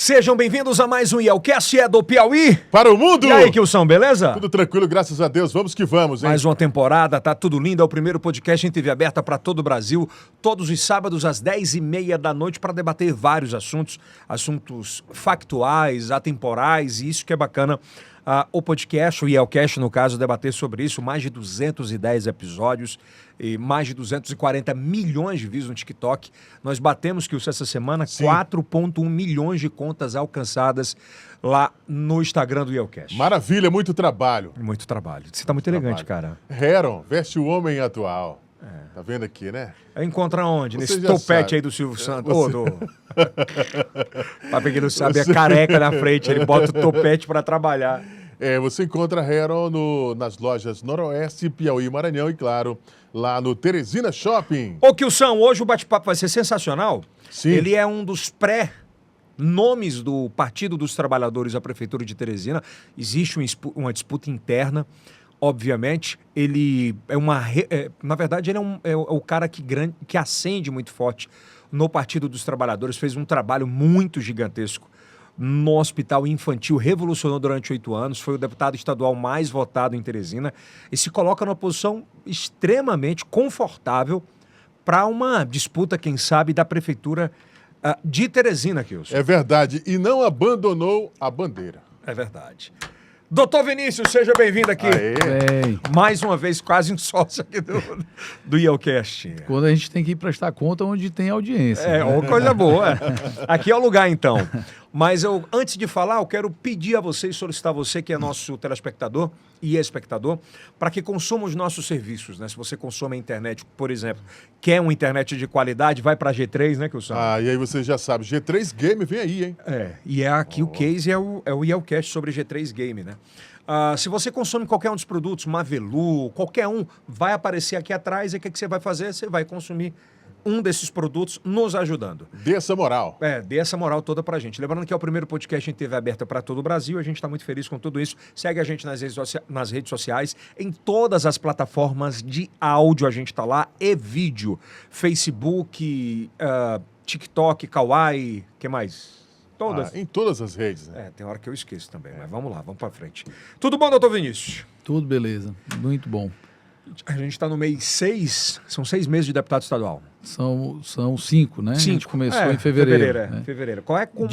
Sejam bem-vindos a mais um IELCast, do Piauí. Para o mundo! E aí, Kilson, beleza? Tudo tranquilo, graças a Deus. Vamos que vamos, hein? Mais uma temporada, tá tudo lindo. É o primeiro podcast em TV aberta para todo o Brasil, todos os sábados às 10h30 da noite para debater vários assuntos factuais, atemporais, e isso que é bacana. O podcast, o IELCast, no caso, debater sobre isso, mais de 210 episódios e mais de 240 milhões de views no TikTok. Nós batemos, Kilson, essa semana, 4,1 milhões de contas alcançadas lá no Instagram do IELCast. Maravilha, muito trabalho. Muito trabalho. Você tá muito elegante, cara. Heron, veste o homem atual. Tá vendo aqui, né? Encontra onde? Você Nesse já topete sabe. aí do Silvio Santos. Pra quem não sabe, é careca na frente. Ele bota o topete pra trabalhar. Você encontra Heron nas lojas Noroeste, Piauí, Maranhão e, claro, lá no Teresina Shopping. Ô, Kilson, hoje o bate-papo vai ser sensacional. Sim. Ele é um dos nomes do Partido dos Trabalhadores à Prefeitura de Teresina. Existe uma disputa interna. Obviamente, ele é na verdade, ele é o cara que acende muito forte no Partido dos Trabalhadores, fez um trabalho muito gigantesco no hospital infantil, revolucionou durante 8 anos, foi o deputado estadual mais votado em Teresina e se coloca numa posição extremamente confortável para uma disputa, quem sabe, da Prefeitura de Teresina, Kilson. É verdade, e não abandonou a bandeira. É verdade. Doutor Vinícius, seja bem-vindo aqui. Bem, Mais uma vez, quase um sócio aqui do IELCast. quando a gente tem que prestar conta onde tem audiência. Uma coisa boa. Aqui é o lugar, então. Mas antes de falar, eu quero pedir a você e solicitar a você, que é nosso telespectador e espectador, para que consuma os nossos serviços, né? Se você consome a internet, por exemplo, quer uma internet de qualidade, vai para a G3, né, Kilson? E aí você já sabe, G3 Game vem aí, hein? E aqui o case é o IELCast sobre G3 Game, né? Se você consome qualquer um dos produtos, Mavelu, qualquer um, vai aparecer aqui atrás e o que você vai fazer? Você vai consumir um desses produtos nos ajudando. Dê essa moral. Dê essa moral toda pra gente. Lembrando que é o primeiro podcast em TV aberta para todo o Brasil, a gente está muito feliz com tudo isso. Segue a gente nas redes sociais, em todas as plataformas de áudio a gente tá lá, e vídeo. Facebook, TikTok, Kawaii, o que mais? Todas. Em todas as redes, né? Tem hora que eu esqueço também, mas vamos lá, vamos pra frente. Tudo bom, doutor Vinícius? Tudo beleza, muito bom. A gente está no mês 6, são 6 meses de deputado estadual. São 5, né? 5. A gente começou em fevereiro. Né? Fevereiro.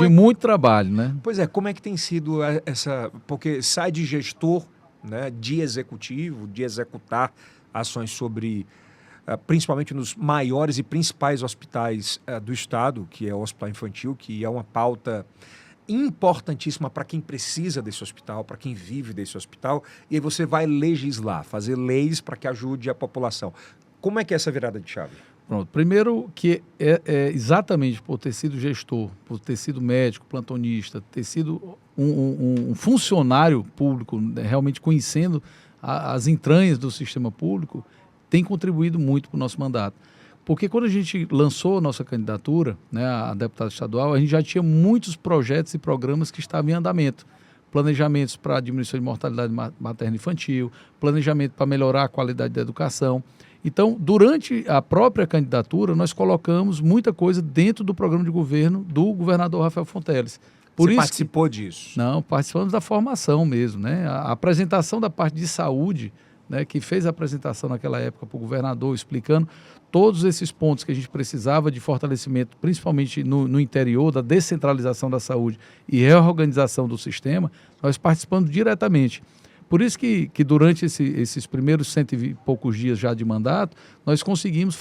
Muito trabalho, né? Pois é, como é que tem sido essa... Porque sai de gestor, né, de executivo, de executar ações sobre... principalmente nos maiores e principais hospitais do estado, que é o Hospital Infantil, que é uma pauta importantíssima para quem precisa desse hospital, para quem vive desse hospital, e aí você vai legislar, fazer leis para que ajude a população. Como é que é essa virada de chave? Pronto. Primeiro que é exatamente por ter sido gestor, por ter sido médico, plantonista, ter sido um funcionário público, né, realmente conhecendo as entranhas do sistema público, tem contribuído muito para o nosso mandato. Porque quando a gente lançou a nossa candidatura, né, a deputado estadual, a gente já tinha muitos projetos e programas que estavam em andamento. Planejamentos para diminuição de mortalidade materna e infantil, planejamento para melhorar a qualidade da educação. Então, durante a própria candidatura, nós colocamos muita coisa dentro do programa de governo do governador Rafael Fonteles. Você participou disso? Não, participamos da formação mesmo, né? A apresentação da parte de saúde, né, que fez a apresentação naquela época para o governador, explicando todos esses pontos que a gente precisava de fortalecimento, principalmente no interior, da descentralização da saúde e reorganização do sistema, nós participamos diretamente. Por isso que durante esses primeiros 100 e poucos dias já de mandato, nós conseguimos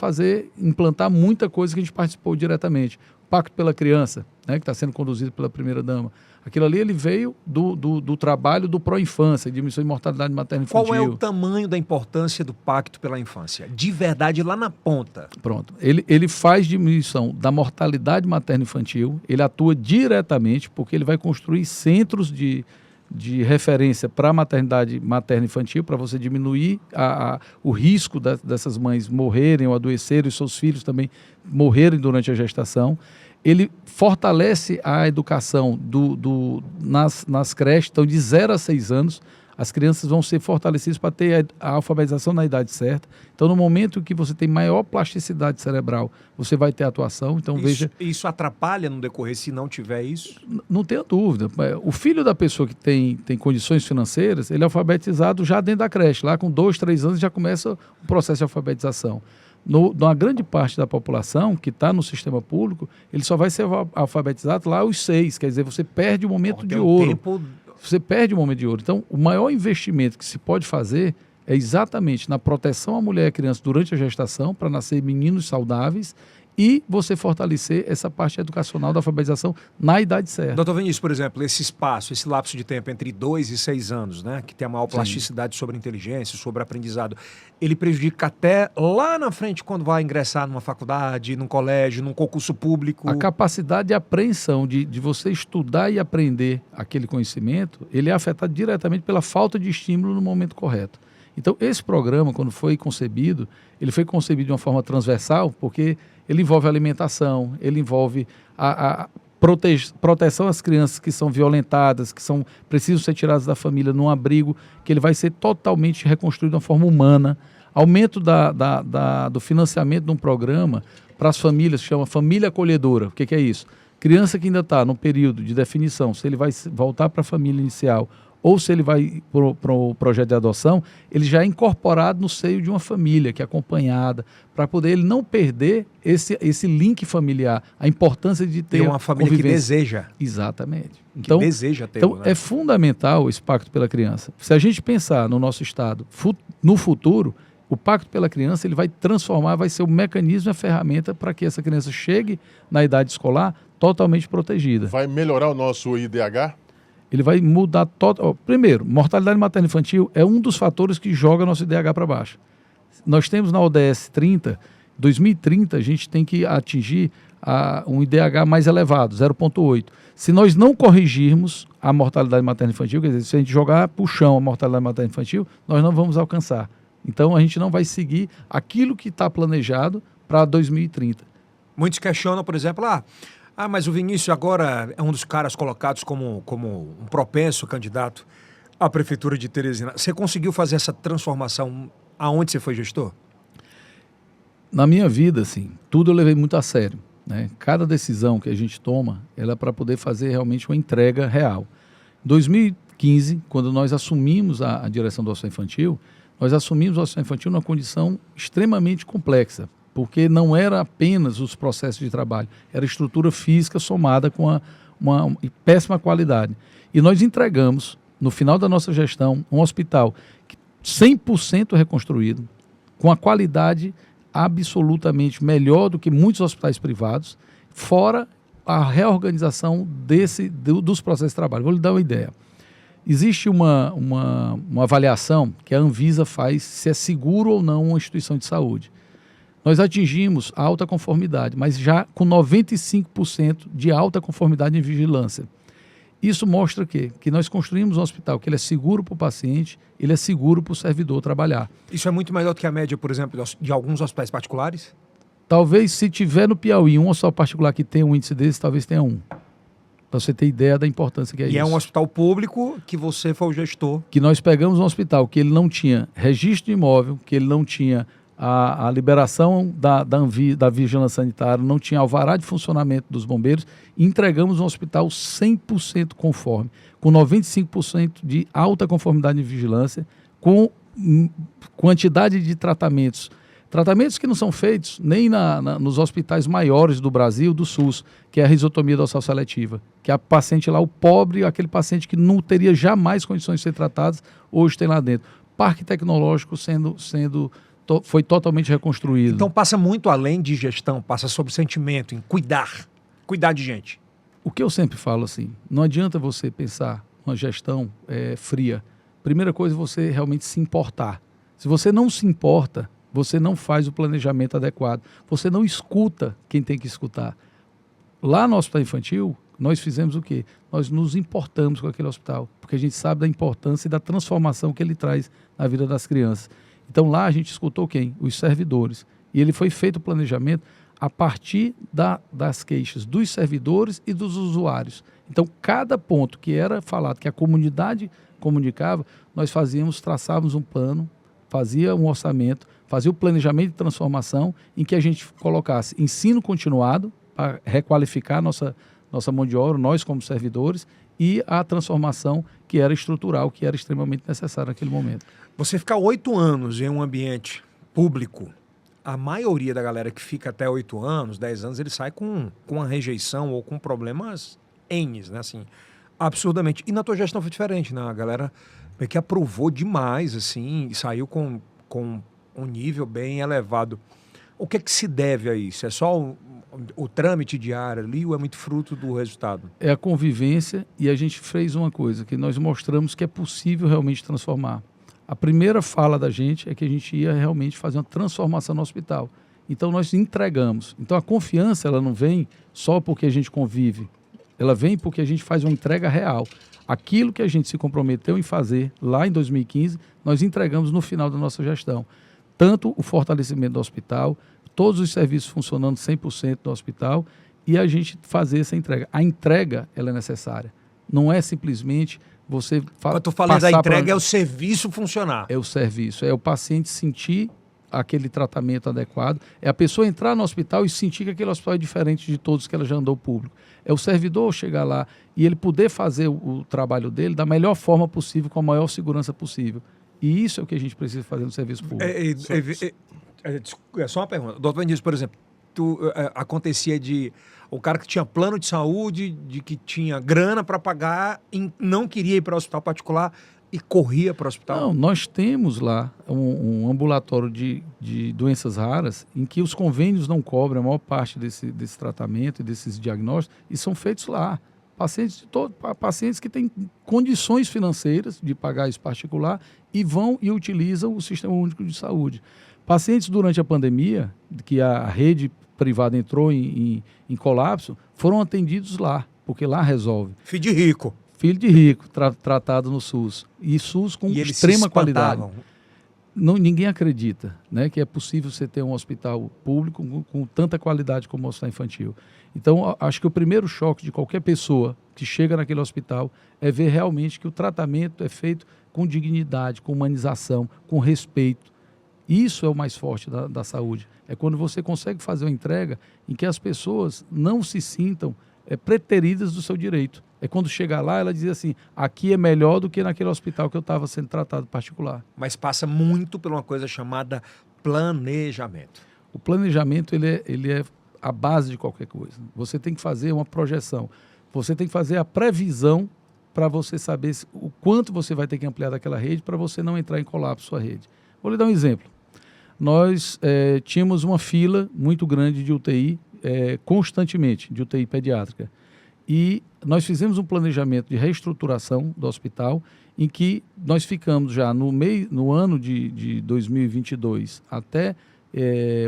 implantar muita coisa que a gente participou diretamente. O Pacto pela Criança, né, que está sendo conduzido pela primeira-dama. Aquilo ali ele veio do trabalho do Pró-Infância, diminuição de mortalidade materna e infantil. Qual é o tamanho da importância do Pacto pela Infância? De verdade, lá na ponta. Pronto. Ele faz diminuição da mortalidade materna e infantil, ele atua diretamente, porque ele vai construir centros de referência para a maternidade materna e infantil, para você diminuir o risco dessas mães morrerem ou adoecerem, os seus filhos também morrerem durante a gestação. Ele fortalece a educação nas creches, então de 0 a 6 anos, As crianças vão ser fortalecidas para ter a alfabetização na idade certa. Então, no momento que você tem maior plasticidade cerebral, você vai ter atuação. Então, Isso atrapalha no decorrer se não tiver isso? Não tenha dúvida. O filho da pessoa que tem condições financeiras, ele é alfabetizado já dentro da creche. Lá com 2, 3 anos já começa o processo de alfabetização. Na grande parte da população que está no sistema público, ele só vai ser alfabetizado lá aos 6. Quer dizer, você perde o momento de ouro. Você perde o momento de ouro. Então, o maior investimento que se pode fazer é exatamente na proteção à mulher e à criança durante a gestação, para nascer meninos saudáveis, e você fortalecer essa parte educacional da alfabetização na idade certa. Doutor Vinícius, por exemplo, esse espaço, esse lapso de tempo entre 2 e 6 anos, né, que tem a maior plasticidade sobre inteligência, sobre aprendizado, ele prejudica até lá na frente quando vai ingressar numa faculdade, num colégio, num concurso público? A capacidade de apreensão, de você estudar e aprender aquele conhecimento, ele é afetado diretamente pela falta de estímulo no momento correto. Então, esse programa, quando foi concebido, ele foi concebido de uma forma transversal, porque ele envolve a alimentação, ele envolve a proteção às crianças que são violentadas, que precisam ser tiradas da família num abrigo, que ele vai ser totalmente reconstruído de uma forma humana. Aumento do financiamento de um programa para as famílias, que chama Família Acolhedora. O que é isso? Criança que ainda está no período de definição, se ele vai voltar para a família inicial ou se ele vai para o projeto de adoção, ele já é incorporado no seio de uma família que é acompanhada, para poder ele não perder esse link familiar, a importância de ter uma família que deseja. Exatamente. Então, que deseja ter. Então, é fundamental esse Pacto pela Criança. Se a gente pensar no nosso Estado, no futuro, o Pacto pela Criança ele vai transformar, vai ser o mecanismo e a ferramenta para que essa criança chegue na idade escolar totalmente protegida. Vai melhorar o nosso IDH? Ele vai mudar primeiro, mortalidade materna infantil é um dos fatores que joga nosso IDH para baixo. Nós temos na ODS 2030 a gente tem que atingir um IDH mais elevado, 0,8. Se nós não corrigirmos a mortalidade materna infantil, quer dizer, se a gente jogar para o chão a mortalidade materna infantil, nós não vamos alcançar. Então a gente não vai seguir aquilo que está planejado para 2030. Muitos questionam, por exemplo, mas o Vinícius agora é um dos caras colocados como um propenso candidato à Prefeitura de Teresina. Você conseguiu fazer essa transformação aonde você foi gestor? Na minha vida, assim, tudo eu levei muito a sério, né? Cada decisão que a gente toma, ela é para poder fazer realmente uma entrega real. Em 2015, quando nós assumimos a direção do Hospital Infantil, nós assumimos o Hospital Infantil numa condição extremamente complexa, porque não era apenas os processos de trabalho, era estrutura física somada com uma péssima qualidade. E nós entregamos, no final da nossa gestão, um hospital 100% reconstruído, com a qualidade absolutamente melhor do que muitos hospitais privados, fora a reorganização dos processos de trabalho. Vou lhe dar uma ideia. Existe uma avaliação que a Anvisa faz se é seguro ou não uma instituição de saúde. Nós atingimos a alta conformidade, mas já com 95% de alta conformidade em vigilância. Isso mostra que nós construímos um hospital que ele é seguro para o paciente, ele é seguro para o servidor trabalhar. Isso é muito melhor do que a média, por exemplo, de alguns hospitais particulares? Talvez, se tiver no Piauí um hospital particular que tenha um índice desse, talvez tenha um. Para você ter ideia da importância que é isso. E é um hospital público que você foi o gestor. Que nós pegamos um hospital que ele não tinha registro de imóvel, que ele não tinha a liberação da vigilância sanitária, não tinha alvará de funcionamento dos bombeiros, e entregamos um hospital 100% conforme, com 95% de alta conformidade de vigilância, com quantidade de tratamentos que não são feitos nem nos hospitais maiores do Brasil, do SUS, que é a risotomia dorsal seletiva, que é a paciente lá, o pobre, aquele paciente que não teria jamais condições de ser tratado, hoje tem lá dentro. Parque tecnológico foi totalmente reconstruído. Então passa muito além de gestão, passa sobre sentimento, em cuidar de gente. O que eu sempre falo assim, não adianta você pensar uma gestão fria. Primeira coisa é você realmente se importar. Se você não se importa, você não faz o planejamento adequado. Você não escuta quem tem que escutar. Lá no Hospital Infantil, nós fizemos o quê? Nós nos importamos com aquele hospital, porque a gente sabe da importância e da transformação que ele traz na vida das crianças. Então lá a gente escutou quem? Os servidores. E ele foi feito o planejamento a partir das queixas dos servidores e dos usuários. Então, cada ponto que era falado, que a comunidade comunicava, nós traçávamos um plano, fazia um orçamento, fazia o planejamento de transformação, em que a gente colocasse ensino continuado, para requalificar nossa mão de obra, nós como servidores, e a transformação que era estrutural, que era extremamente necessária naquele momento. Você ficar 8 anos em um ambiente público, a maioria da galera que fica até 8 anos, 10 anos, ele sai com uma rejeição ou com problemas N's, né? Assim, absurdamente. E na tua gestão foi diferente, né? A galera meio que aprovou demais, assim, e saiu com um nível bem elevado. O que é que se deve a isso? É só o trâmite diário ali ou é muito fruto do resultado? É a convivência, e a gente fez uma coisa, que nós mostramos que é possível realmente transformar. A primeira fala da gente é que a gente ia realmente fazer uma transformação no hospital. Então nós entregamos. Então a confiança, ela não vem só porque a gente convive, ela vem porque a gente faz uma entrega real. Aquilo que a gente se comprometeu em fazer lá em 2015, nós entregamos no final da nossa gestão. Tanto o fortalecimento do hospital, todos os serviços funcionando 100% do hospital, e a gente fazer essa entrega. A entrega, ela é necessária. Não é simplesmente você... Quando tu fala da entrega, é o serviço funcionar. É o serviço, é o paciente sentir aquele tratamento adequado, é a pessoa entrar no hospital e sentir que aquele hospital é diferente de todos que ela já andou público. É o servidor chegar lá e ele poder fazer o trabalho dele da melhor forma possível, com a maior segurança possível. E isso é o que a gente precisa fazer no serviço público. É só uma pergunta. Doutor Vinícius, por exemplo, acontecia de o cara que tinha plano de saúde, de que tinha grana para pagar, não queria ir para o hospital particular e corria para o hospital? Não, nós temos lá um ambulatório de doenças raras em que os convênios não cobram a maior parte desse tratamento e desses diagnósticos e são feitos lá. Pacientes que têm condições financeiras de pagar isso particular e vão e utilizam o Sistema Único de Saúde. Pacientes durante a pandemia, que a rede privada entrou em colapso, foram atendidos lá, porque lá resolve. Filho de rico. Filho de rico, tratado no SUS. E SUS com extrema qualidade. Ninguém acredita, né, que é possível você ter um hospital público com tanta qualidade como o hospital infantil. Então, acho que o primeiro choque de qualquer pessoa que chega naquele hospital é ver realmente que o tratamento é feito com dignidade, com humanização, com respeito. Isso é o mais forte da saúde. É quando você consegue fazer uma entrega em que as pessoas não se sintam preteridas do seu direito. É quando chega lá, ela diz assim, aqui é melhor do que naquele hospital que eu estava sendo tratado particular. Mas passa muito por uma coisa chamada planejamento. O planejamento, ele é a base de qualquer coisa. Você tem que fazer uma projeção. Você tem que fazer a previsão para você saber o quanto você vai ter que ampliar daquela rede para você não entrar em colapso sua rede. Vou lhe dar um exemplo. Nós tínhamos uma fila muito grande de UTI constantemente, de UTI pediátrica. E nós fizemos um planejamento de reestruturação do hospital em que nós ficamos já no ano de 2022 até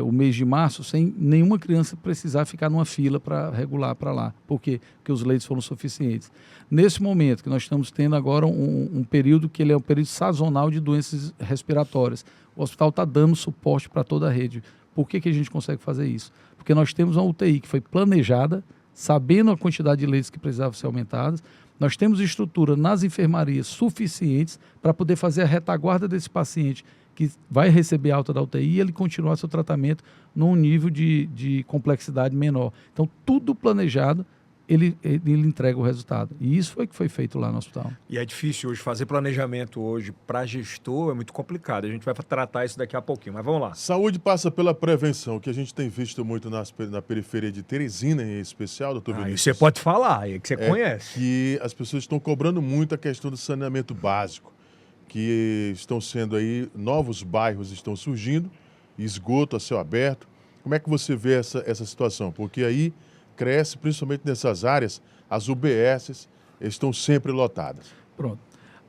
o mês de março sem nenhuma criança precisar ficar numa fila para regular para lá. Por quê? Porque os leitos foram suficientes. Nesse momento que nós estamos tendo agora um período que ele é um período sazonal de doenças respiratórias, o hospital está dando suporte para toda a rede. Por que a gente consegue fazer isso? Porque nós temos uma UTI que foi planejada, sabendo a quantidade de leitos que precisavam ser aumentadas, nós temos estrutura nas enfermarias suficientes para poder fazer a retaguarda desse paciente que vai receber alta da UTI e ele continuar seu tratamento num nível de complexidade menor. Então, tudo planejado, ele entrega o resultado. E isso foi o que foi feito lá no hospital. E é difícil hoje, fazer planejamento hoje para gestor é muito complicado. A gente vai tratar isso daqui a pouquinho, mas vamos lá. Saúde passa pela prevenção, que a gente tem visto muito na periferia de Teresina, em especial, doutor Vinícius. Você pode falar, é que você conhece. Que as pessoas estão cobrando muito a questão do saneamento básico, que estão sendo aí, novos bairros estão surgindo, esgoto a céu aberto. Como é que você vê essa situação? Porque aí cresce, principalmente nessas áreas, as UBSs estão sempre lotadas. Pronto.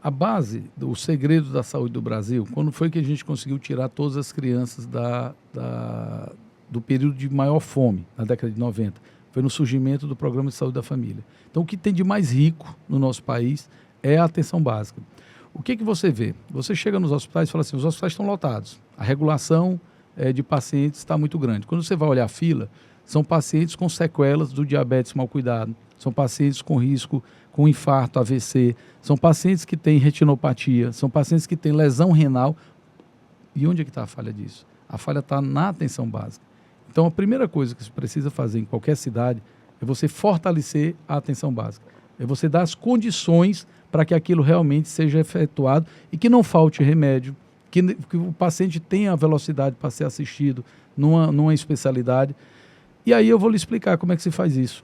A base, o segredo da saúde do Brasil, quando foi que a gente conseguiu tirar todas as crianças do período de maior fome, na década de 90? Foi no surgimento do Programa de Saúde da Família. Então, o que tem de mais rico no nosso país é a atenção básica. O que você vê? Você chega nos hospitais e fala assim, os hospitais estão lotados, a regulação de pacientes está muito grande. Quando você vai olhar a fila, são pacientes com sequelas do diabetes mal cuidado, são pacientes com risco, com infarto, AVC, são pacientes que têm retinopatia, são pacientes que têm lesão renal. E onde é que está a falha disso? A falha está na atenção básica. Então, a primeira coisa que se precisa fazer em qualquer cidade é você fortalecer a atenção básica. É você dar as condições para que aquilo realmente seja efetuado e que não falte remédio, que o paciente tenha a velocidade para ser assistido numa especialidade. E aí eu vou lhe explicar como é que se faz isso,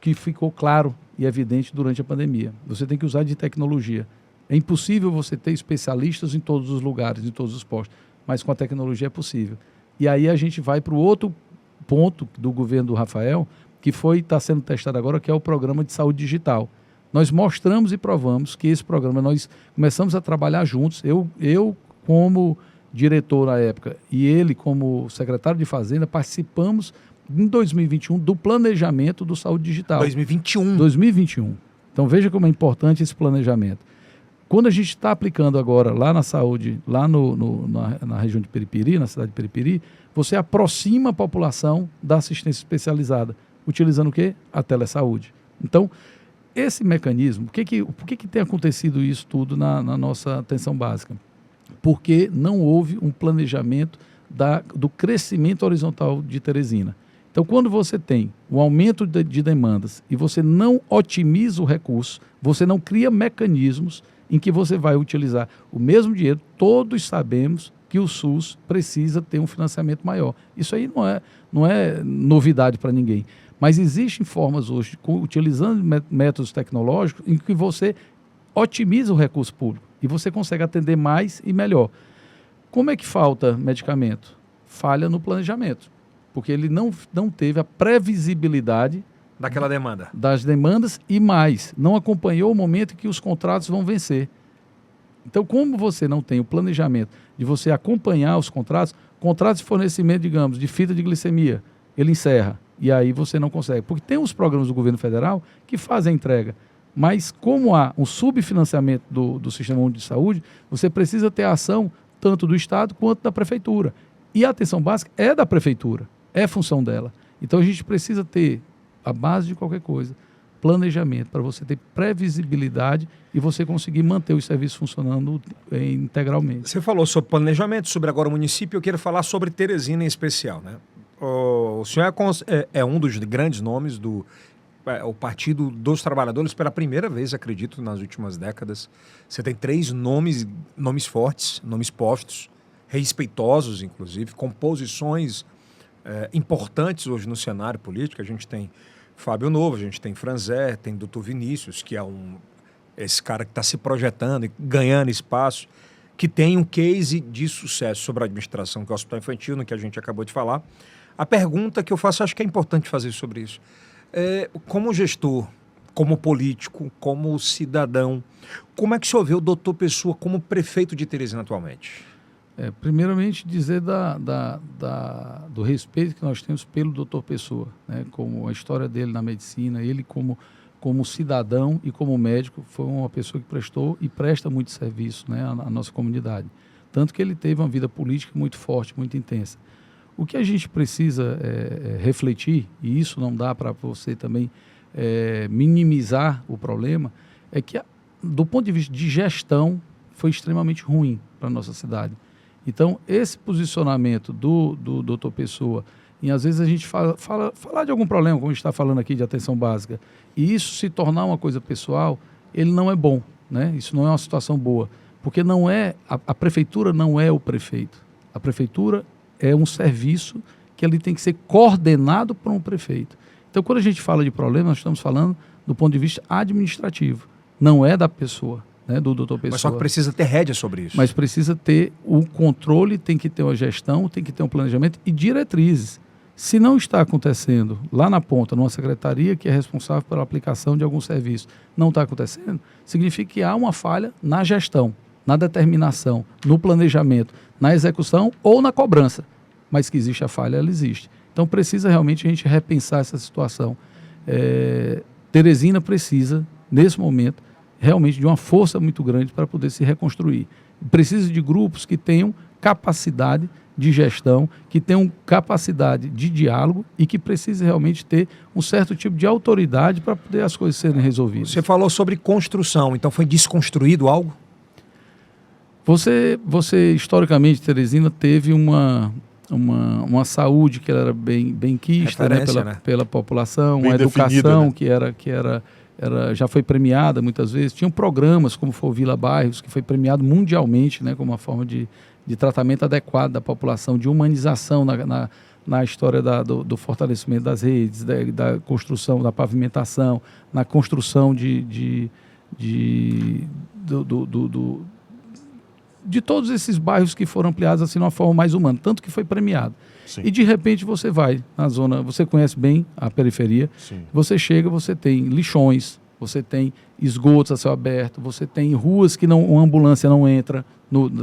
que ficou claro e evidente durante a pandemia. Você tem que usar de tecnologia. É impossível você ter especialistas em todos os lugares, em todos os postos, mas com a tecnologia é possível. E aí a gente vai para o outro ponto do governo do Rafael, que está sendo testado agora, que é o programa de saúde digital. Nós mostramos e provamos que esse programa, nós começamos a trabalhar juntos, eu como diretor na época e ele como secretário de Fazenda, participamos em 2021 do planejamento do saúde digital. 2021. Então veja como é importante esse planejamento. Quando a gente está aplicando agora lá na saúde, lá na região de Periperi, na cidade de Periperi, você aproxima a população da assistência especializada, utilizando o quê? A telesaúde. Então, esse mecanismo, por que tem acontecido isso tudo na nossa atenção básica? Porque não houve um planejamento do crescimento horizontal de Teresina. Então, quando você tem um aumento de demandas e você não otimiza o recurso, você não cria mecanismos em que você vai utilizar o mesmo dinheiro, todos sabemos que o SUS precisa ter um financiamento maior. Isso aí não é novidade para ninguém. Mas existem formas hoje, utilizando métodos tecnológicos, em que você otimiza o recurso público e você consegue atender mais e melhor. Como é que falta medicamento? Falha no planejamento, porque ele não teve a previsibilidade daquela demanda. Das demandas e mais, não acompanhou o momento em que os contratos vão vencer. Então, como você não tem o planejamento de você acompanhar os contratos de fornecimento, digamos, de fita de glicemia, ele encerra. E aí você não consegue. Porque tem os programas do governo federal que fazem a entrega. Mas como há um subfinanciamento do Sistema Único de Saúde, você precisa ter a ação tanto do Estado quanto da Prefeitura. E a atenção básica é da Prefeitura, é função dela. Então a gente precisa ter, a base de qualquer coisa, planejamento, para você ter previsibilidade e você conseguir manter os serviços funcionando integralmente. Você falou sobre planejamento, sobre agora o município, eu quero falar sobre Teresina em especial, né? O senhor é um dos grandes nomes do Partido dos Trabalhadores pela primeira vez, acredito, nas últimas décadas. Você tem 3 nomes fortes, nomes postos, respeitosos, inclusive, com posições importantes hoje no cenário político. A gente tem Fábio Novo, a gente tem Franzé, tem Dr. Vinícius, que é esse cara que está se projetando e ganhando espaço, que tem um case de sucesso sobre a administração, que é o Hospital Infantil, no que a gente acabou de falar. A pergunta que eu faço, acho que é importante fazer sobre isso. Como gestor, como político, como cidadão, como é que o senhor vê o doutor Pessoa como prefeito de Teresina atualmente? Primeiramente, dizer do respeito que nós temos pelo doutor Pessoa, né? Como a história dele na medicina, ele como cidadão e como médico, foi uma pessoa que prestou e presta muito serviço, né, à nossa comunidade. Tanto que ele teve uma vida política muito forte, muito intensa. O que a gente precisa refletir, e isso não dá para você também minimizar o problema, é que, do ponto de vista de gestão, foi extremamente ruim para a nossa cidade. Então, esse posicionamento do doutor Pessoa, e às vezes a gente falar de algum problema, como a gente está falando aqui de atenção básica, e isso se tornar uma coisa pessoal, ele não é bom, né? Isso não é uma situação boa, porque a prefeitura não é o prefeito. A prefeitura é um serviço que ele tem que ser coordenado por um prefeito. Então, quando a gente fala de problema, nós estamos falando do ponto de vista administrativo, não é da pessoa, né, do doutor Pessoa. Mas só que precisa ter rédea sobre isso. Mas precisa ter o controle, tem que ter uma gestão, tem que ter um planejamento e diretrizes. Se não está acontecendo lá na ponta, numa secretaria que é responsável pela aplicação de algum serviço, não está acontecendo, significa que há uma falha na gestão, na determinação, no planejamento, na execução ou na cobrança. Mas que existe a falha, ela existe. Então precisa realmente a gente repensar essa situação. Teresina precisa, nesse momento, realmente de uma força muito grande para poder se reconstruir. Precisa de grupos que tenham capacidade de gestão, que tenham capacidade de diálogo e que precise realmente ter um certo tipo de autoridade para poder as coisas serem resolvidas. Você falou sobre construção, então foi desconstruído algo? Você historicamente, Teresina, teve uma saúde que era bem quista, né, pela população, Bem uma educação, definida, né? já foi premiada muitas vezes. Tinham programas como foi o Vila Bairros, que foi premiado mundialmente, né, como uma forma de tratamento adequado da população, de humanização na história do fortalecimento das redes, da construção, da pavimentação, na construção de todos esses bairros que foram ampliados assim de uma forma mais humana, tanto que foi premiado. Sim. E de repente você vai na zona, você conhece bem a periferia, Sim. você chega, você tem lixões, você tem esgotos a céu aberto, você tem ruas que uma ambulância não entra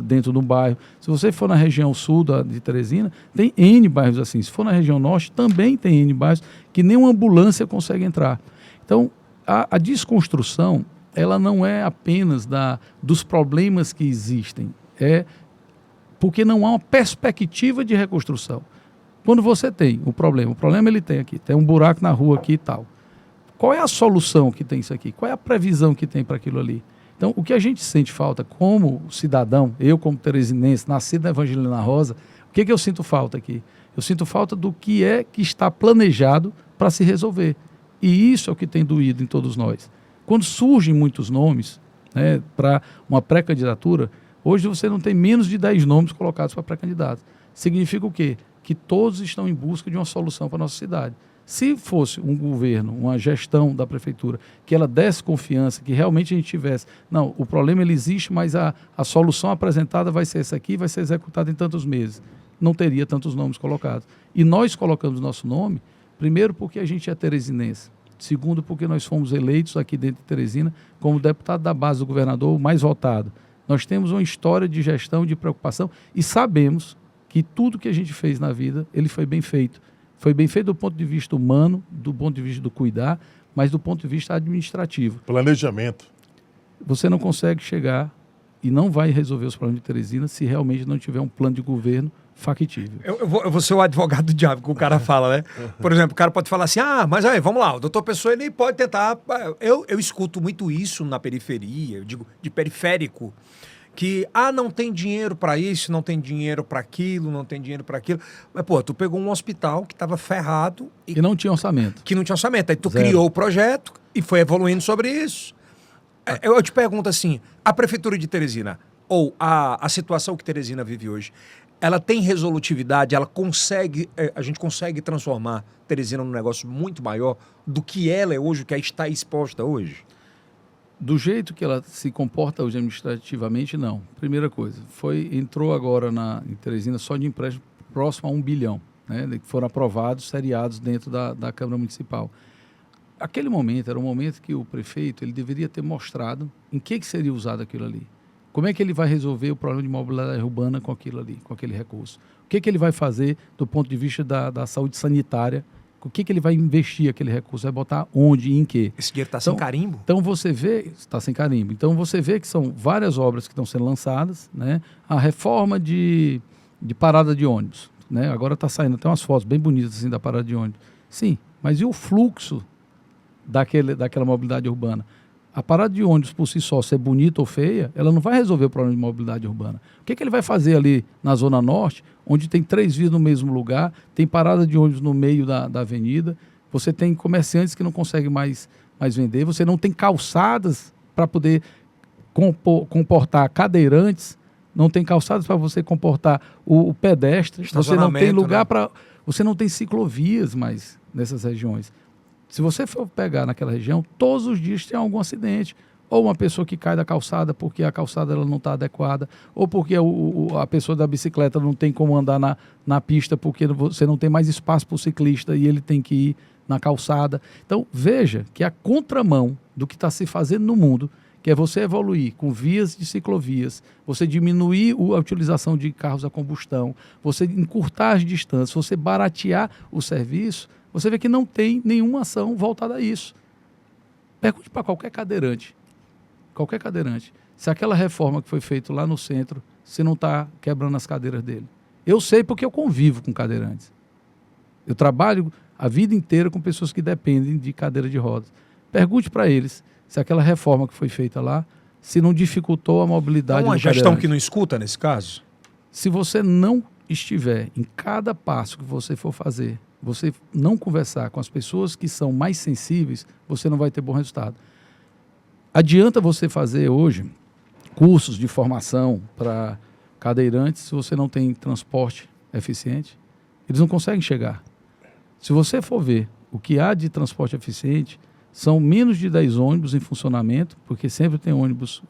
dentro do bairro. Se você for na região sul de Teresina, tem N bairros assim. Se for na região norte, também tem N bairros que nem uma ambulância consegue entrar. Então, a desconstrução, ela não é apenas dos problemas que existem, é porque não há uma perspectiva de reconstrução. Quando você tem o problema ele tem aqui, tem um buraco na rua aqui e tal. Qual é a solução que tem isso aqui? Qual é a previsão que tem para aquilo ali? Então, o que a gente sente falta como cidadão, eu como teresinense, nascido na Evangelina Rosa, o que eu sinto falta aqui? Eu sinto falta do que está planejado para se resolver. E isso é o que tem doído em todos nós. Quando surgem muitos nomes, né, para uma pré-candidatura, hoje você não tem menos de 10 nomes colocados para pré-candidato. Significa o quê? Que todos estão em busca de uma solução para a nossa cidade. Se fosse um governo, uma gestão da prefeitura, que ela desse confiança, que realmente a gente tivesse, não, o problema ele existe, mas a solução apresentada vai ser essa aqui, vai ser executada em tantos meses. Não teria tantos nomes colocados. E nós colocamos nosso nome, primeiro porque a gente é teresinense. Segundo, porque nós fomos eleitos aqui dentro de Teresina como deputado da base do governador mais votado. Nós temos uma história de gestão, de preocupação e sabemos que tudo que a gente fez na vida, ele foi bem feito. Foi bem feito do ponto de vista humano, do ponto de vista do cuidar, mas do ponto de vista administrativo. Planejamento. Você não consegue chegar e não vai resolver os problemas de Teresina se realmente não tiver um plano de governo factível. Eu vou ser o advogado do diabo que o cara fala, né? Por exemplo, o cara pode falar assim, mas aí, vamos lá, o doutor Pessoa, ele pode tentar... Eu escuto muito isso na periferia, eu digo, de periférico, que, não tem dinheiro para isso, não tem dinheiro para aquilo, não tem dinheiro para aquilo. Mas, pô, tu pegou um hospital que estava ferrado... Que não tinha orçamento. Que não tinha orçamento. Aí tu Zero. criou o projeto e foi evoluindo sobre isso. Eu te pergunto assim, a Prefeitura de Teresina, ou a situação que Teresina vive hoje, ela tem resolutividade, a gente consegue transformar Teresina num negócio muito maior do que ela é hoje, o que ela está exposta hoje? Do jeito que ela se comporta hoje administrativamente, não. Primeira coisa, entrou agora em Teresina só de empréstimo próximo a 1 bilhão, né, que foram aprovados, seriados dentro da Câmara Municipal. Aquele momento era um momento que o prefeito ele deveria ter mostrado em que seria usado aquilo ali. Como é que ele vai resolver o problema de mobilidade urbana com aquilo ali, com aquele recurso? O que ele vai fazer do ponto de vista da saúde sanitária? O que ele vai investir aquele recurso? Vai botar onde e em quê? Esse dinheiro está sem carimbo? Então você vê, está sem carimbo. Então você vê que são várias obras que estão sendo lançadas, né? A reforma de parada de ônibus, né? Agora está saindo até umas fotos bem bonitas assim da parada de ônibus. Sim, mas e o fluxo daquela mobilidade urbana? A parada de ônibus por si só, ser bonita ou feia, ela não vai resolver o problema de mobilidade urbana. O que ele vai fazer ali na Zona Norte, onde tem 3 vias no mesmo lugar, tem parada de ônibus no meio da avenida, você tem comerciantes que não conseguem mais vender, você não tem calçadas para poder comportar cadeirantes, não tem calçadas para você comportar o pedestre, você não tem lugar, né? Você não tem ciclovias mais nessas regiões. Se você for pegar naquela região, todos os dias tem algum acidente. Ou uma pessoa que cai da calçada porque a calçada ela não está adequada, ou porque a pessoa da bicicleta não tem como andar na pista porque você não tem mais espaço para o ciclista e ele tem que ir na calçada. Então, veja que a contramão do que está se fazendo no mundo, que é você evoluir com vias de ciclovias, você diminuir a utilização de carros a combustão, você encurtar as distâncias, você baratear o serviço, você vê que não tem nenhuma ação voltada a isso. Pergunte para qualquer cadeirante, se aquela reforma que foi feita lá no centro, se não está quebrando as cadeiras dele. Eu sei porque eu convivo com cadeirantes. Eu trabalho a vida inteira com pessoas que dependem de cadeira de rodas. Pergunte para eles se aquela reforma que foi feita lá, se não dificultou a mobilidade É uma do gestão cadeirante. que não escuta nesse caso? Se você não estiver em cada passo que você for fazer, você não conversar com as pessoas que são mais sensíveis, você não vai ter bom resultado. Adianta você fazer hoje cursos de formação para cadeirantes se você não tem transporte eficiente? Eles não conseguem chegar. Se você for ver o que há de transporte eficiente, são menos de 10 ônibus em funcionamento, porque sempre tem ônibus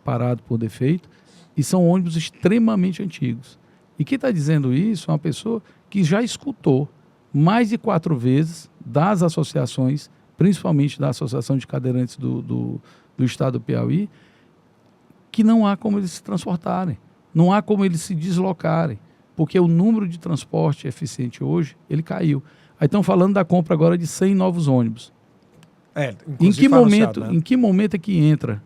parado por defeito, e são ônibus extremamente antigos. E quem está dizendo isso é uma pessoa que já escutou mais de 4 vezes das associações, principalmente da Associação de Cadeirantes do Estado do Piauí, que não há como eles se transportarem, não há como eles se deslocarem, porque o número de transporte eficiente hoje, ele caiu. Aí estão falando da compra agora de 100 novos ônibus. Em que momento, né? em que momento é que entra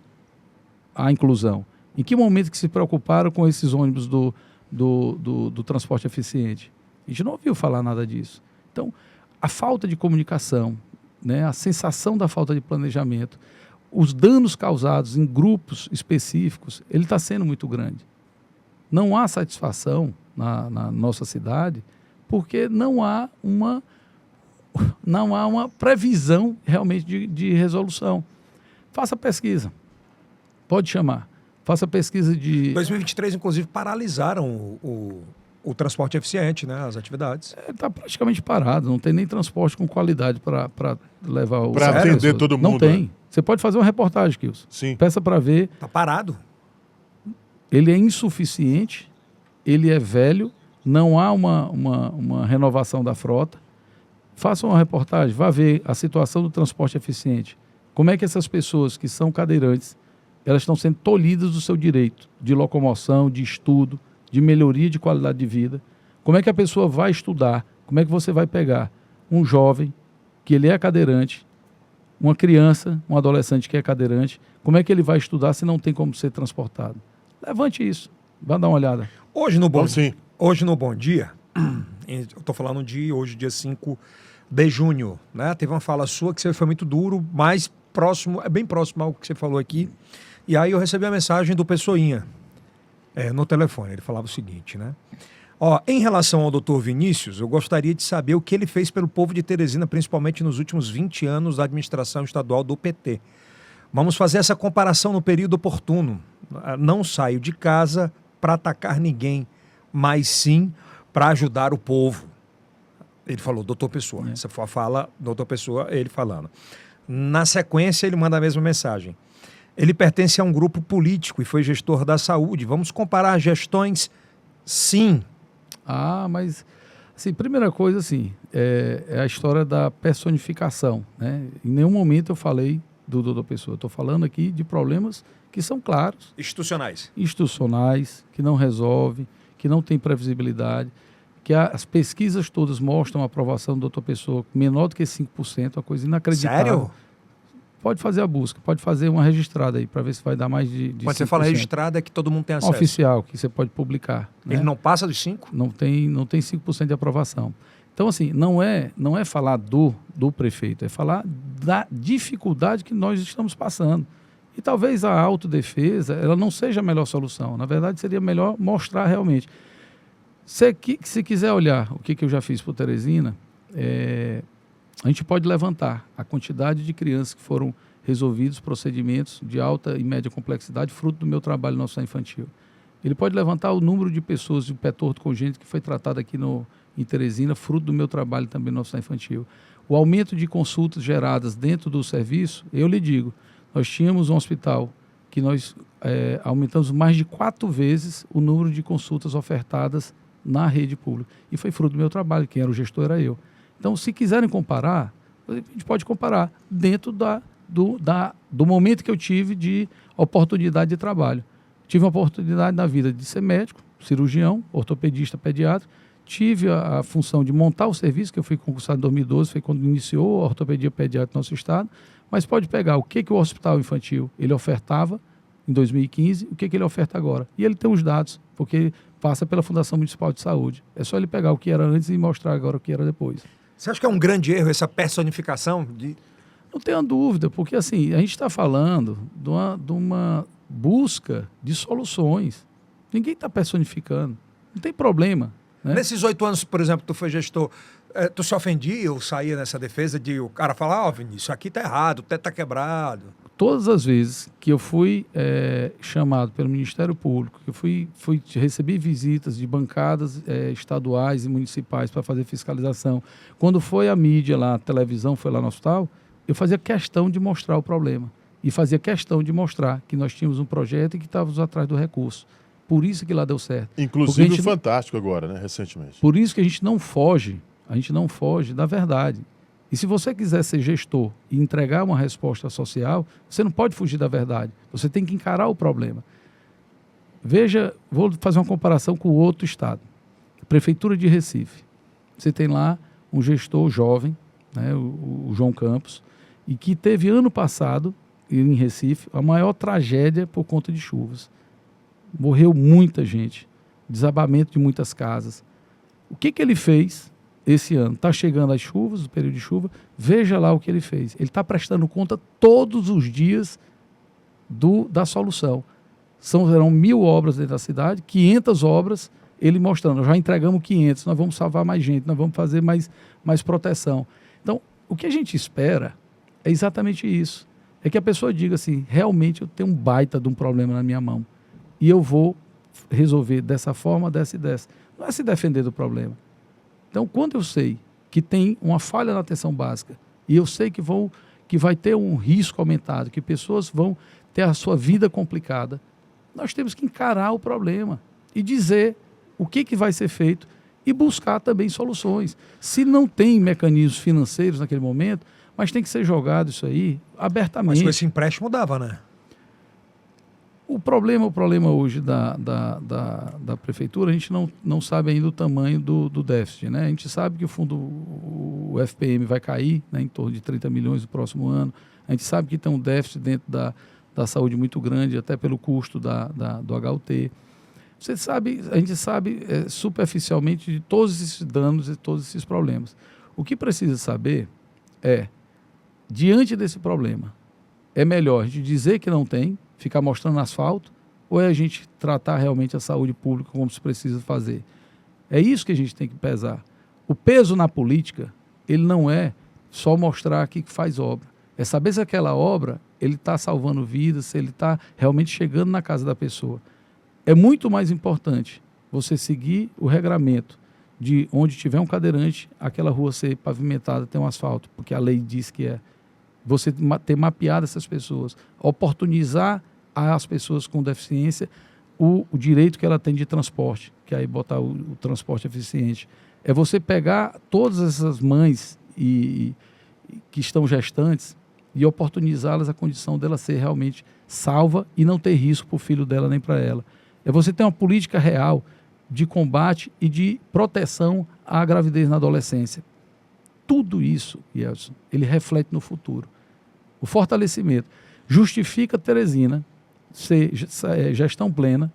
a inclusão? Em que momento que se preocuparam com esses ônibus do transporte eficiente? A gente não ouviu falar nada disso. Então, a falta de comunicação, né, a sensação da falta de planejamento, os danos causados em grupos específicos, ele está sendo muito grande. Não há satisfação na nossa cidade, porque não há uma previsão realmente de resolução. Faça pesquisa. Pode chamar. Faça pesquisa de... 2023, inclusive, paralisaram o transporte eficiente, né? As atividades. Está praticamente parado. Não tem nem transporte com qualidade para levar o... Para atender todo mundo. Não tem. Né? Você pode fazer uma reportagem, Kilson. Sim. Peça para ver. Está parado. Ele é insuficiente, ele é velho, não há uma renovação da frota. Faça uma reportagem, vá ver a situação do transporte eficiente. Como é que essas pessoas que são cadeirantes, elas estão sendo tolhidas do seu direito de locomoção, de estudo, de melhoria de qualidade de vida. Como é que a pessoa vai estudar? Como é que você vai pegar um jovem que ele é cadeirante, uma criança, um adolescente que é cadeirante, como é que ele vai estudar se não tem como ser transportado? Levante isso, vá dar uma olhada. Hoje no Bom, Sim. hoje no Bom Dia, eu estou falando de hoje, dia 5 de junho, né? Teve uma fala sua que você foi muito duro, mais próximo, bem próximo ao que você falou aqui. E aí eu recebi a mensagem do Pessoinha no telefone. Ele falava o seguinte, né? Ó, em relação ao doutor Vinícius, eu gostaria de saber o que ele fez pelo povo de Teresina, principalmente nos últimos 20 anos da administração estadual do PT. Vamos fazer essa comparação no período oportuno. Não saio de casa para atacar ninguém, mas sim para ajudar o povo. Ele falou, doutor Pessoa. Essa foi a fala, doutor Pessoa, ele falando. Na sequência, ele manda a mesma mensagem. Ele pertence a um grupo político e foi gestor da saúde. Vamos comparar gestões? Sim. Ah, mas, assim, primeira coisa, assim, é a história da personificação, né? Em nenhum momento eu falei do doutor Pessoa. Estou falando aqui de problemas que são claros. Institucionais, que não resolve, que não tem previsibilidade, que as pesquisas todas mostram a aprovação do doutor Pessoa menor do que 5%, uma coisa inacreditável. Sério? Pode fazer a busca, pode fazer uma registrada aí, para ver se vai dar mais de Quando 5%. você fala registrada, é que todo mundo tem acesso. Oficial, que você pode publicar. Né? Ele não passa dos 5%? Não tem 5% de aprovação. Então, assim, não é falar do prefeito, é falar da dificuldade que nós estamos passando. E talvez a autodefesa, ela não seja a melhor solução. Na verdade, seria melhor mostrar realmente. Se quiser olhar o que eu já fiz por Teresina, a gente pode levantar a quantidade de crianças que foram resolvidos procedimentos de alta e média complexidade, fruto do meu trabalho no hospital infantil. Ele pode levantar o número de pessoas de pé torto congênito que foi tratado aqui em Teresina, fruto do meu trabalho também no hospital infantil. O aumento de consultas geradas dentro do serviço, eu lhe digo, nós tínhamos um hospital que nós aumentamos mais de 4 vezes o número de consultas ofertadas na rede pública. E foi fruto do meu trabalho, quem era o gestor era eu. Então, se quiserem comparar, a gente pode comparar dentro do momento que eu tive de oportunidade de trabalho. Tive a oportunidade na vida de ser médico, cirurgião, ortopedista, pediatra. Tive a função de montar o serviço, que eu fui concursado em 2012, foi quando iniciou a ortopedia pediátrica no nosso estado. Mas pode pegar o que o hospital infantil ele ofertava em 2015, o que ele oferta agora. E ele tem os dados, porque passa pela Fundação Municipal de Saúde. É só ele pegar o que era antes e mostrar agora o que era depois. Você acha que é um grande erro essa personificação? Não tenha dúvida, porque assim, a gente está falando de uma busca de soluções. Ninguém está personificando. Não tem problema. Né? Nesses 8 anos, por exemplo, tu foi gestor, tu se ofendia ou saía nessa defesa de o cara falar, Vinícius, isso aqui tá errado, o teto tá quebrado. Todas as vezes que eu fui chamado pelo Ministério Público, que eu recebi visitas de bancadas estaduais e municipais para fazer fiscalização, quando foi a mídia lá, a televisão foi lá no hospital, eu fazia questão de mostrar o problema. E fazia questão de mostrar que nós tínhamos um projeto e que estávamos atrás do recurso. Por isso que lá deu certo. Inclusive o Fantástico agora, né, recentemente. Por isso que a gente não foge da verdade. E se você quiser ser gestor e entregar uma resposta social, você não pode fugir da verdade. Você tem que encarar o problema. Veja, vou fazer uma comparação com o outro estado. Prefeitura de Recife. Você tem lá um gestor jovem, né, o João Campos, e que teve ano passado, em Recife, a maior tragédia por conta de chuvas. Morreu muita gente, desabamento de muitas casas. O que ele fez esse ano? Está chegando as chuvas, o período de chuva, veja lá o que ele fez. Ele está prestando conta todos os dias da solução. Serão 1.000 obras dentro da cidade, 500 obras, ele mostrando, já entregamos 500, nós vamos salvar mais gente, nós vamos fazer mais proteção. Então, o que a gente espera é exatamente isso. É que a pessoa diga assim, realmente eu tenho um baita de um problema na minha mão. E eu vou resolver dessa forma, dessa e dessa. Não é se defender do problema. Então, quando eu sei que tem uma falha na atenção básica e eu sei que vai ter um risco aumentado, que pessoas vão ter a sua vida complicada, nós temos que encarar o problema e dizer o que vai ser feito e buscar também soluções. Se não tem mecanismos financeiros naquele momento, mas tem que ser jogado isso aí abertamente. Mas com esse empréstimo dava, né? O problema hoje da prefeitura, a gente não sabe ainda o tamanho do déficit, né? A gente sabe que o FPM vai cair, né, em torno de 30 milhões no próximo ano. A gente sabe que tem um déficit dentro da saúde muito grande, até pelo custo do HUT. A gente sabe superficialmente de todos esses danos e todos esses problemas. O que precisa saber é, diante desse problema, é melhor a gente dizer que não tem, ficar mostrando asfalto, ou é a gente tratar realmente a saúde pública como se precisa fazer? É isso que a gente tem que pesar. O peso na política, ele não é só mostrar aqui que faz obra. É saber se aquela obra, ele está salvando vidas, se ele está realmente chegando na casa da pessoa. É muito mais importante você seguir o regramento de onde tiver um cadeirante, aquela rua ser pavimentada, ter um asfalto, porque a lei diz que é. Você ter mapeado essas pessoas, oportunizar às pessoas com deficiência o direito que ela tem de transporte, que aí botar o transporte eficiente. É você pegar todas essas mães que estão gestantes e oportunizá-las a condição dela ser realmente salva e não ter risco para o filho dela nem para ela. É você ter uma política real de combate e de proteção à gravidez na adolescência. Tudo isso, Yeltsin, ele reflete no futuro. O fortalecimento justifica Teresina ser gestão plena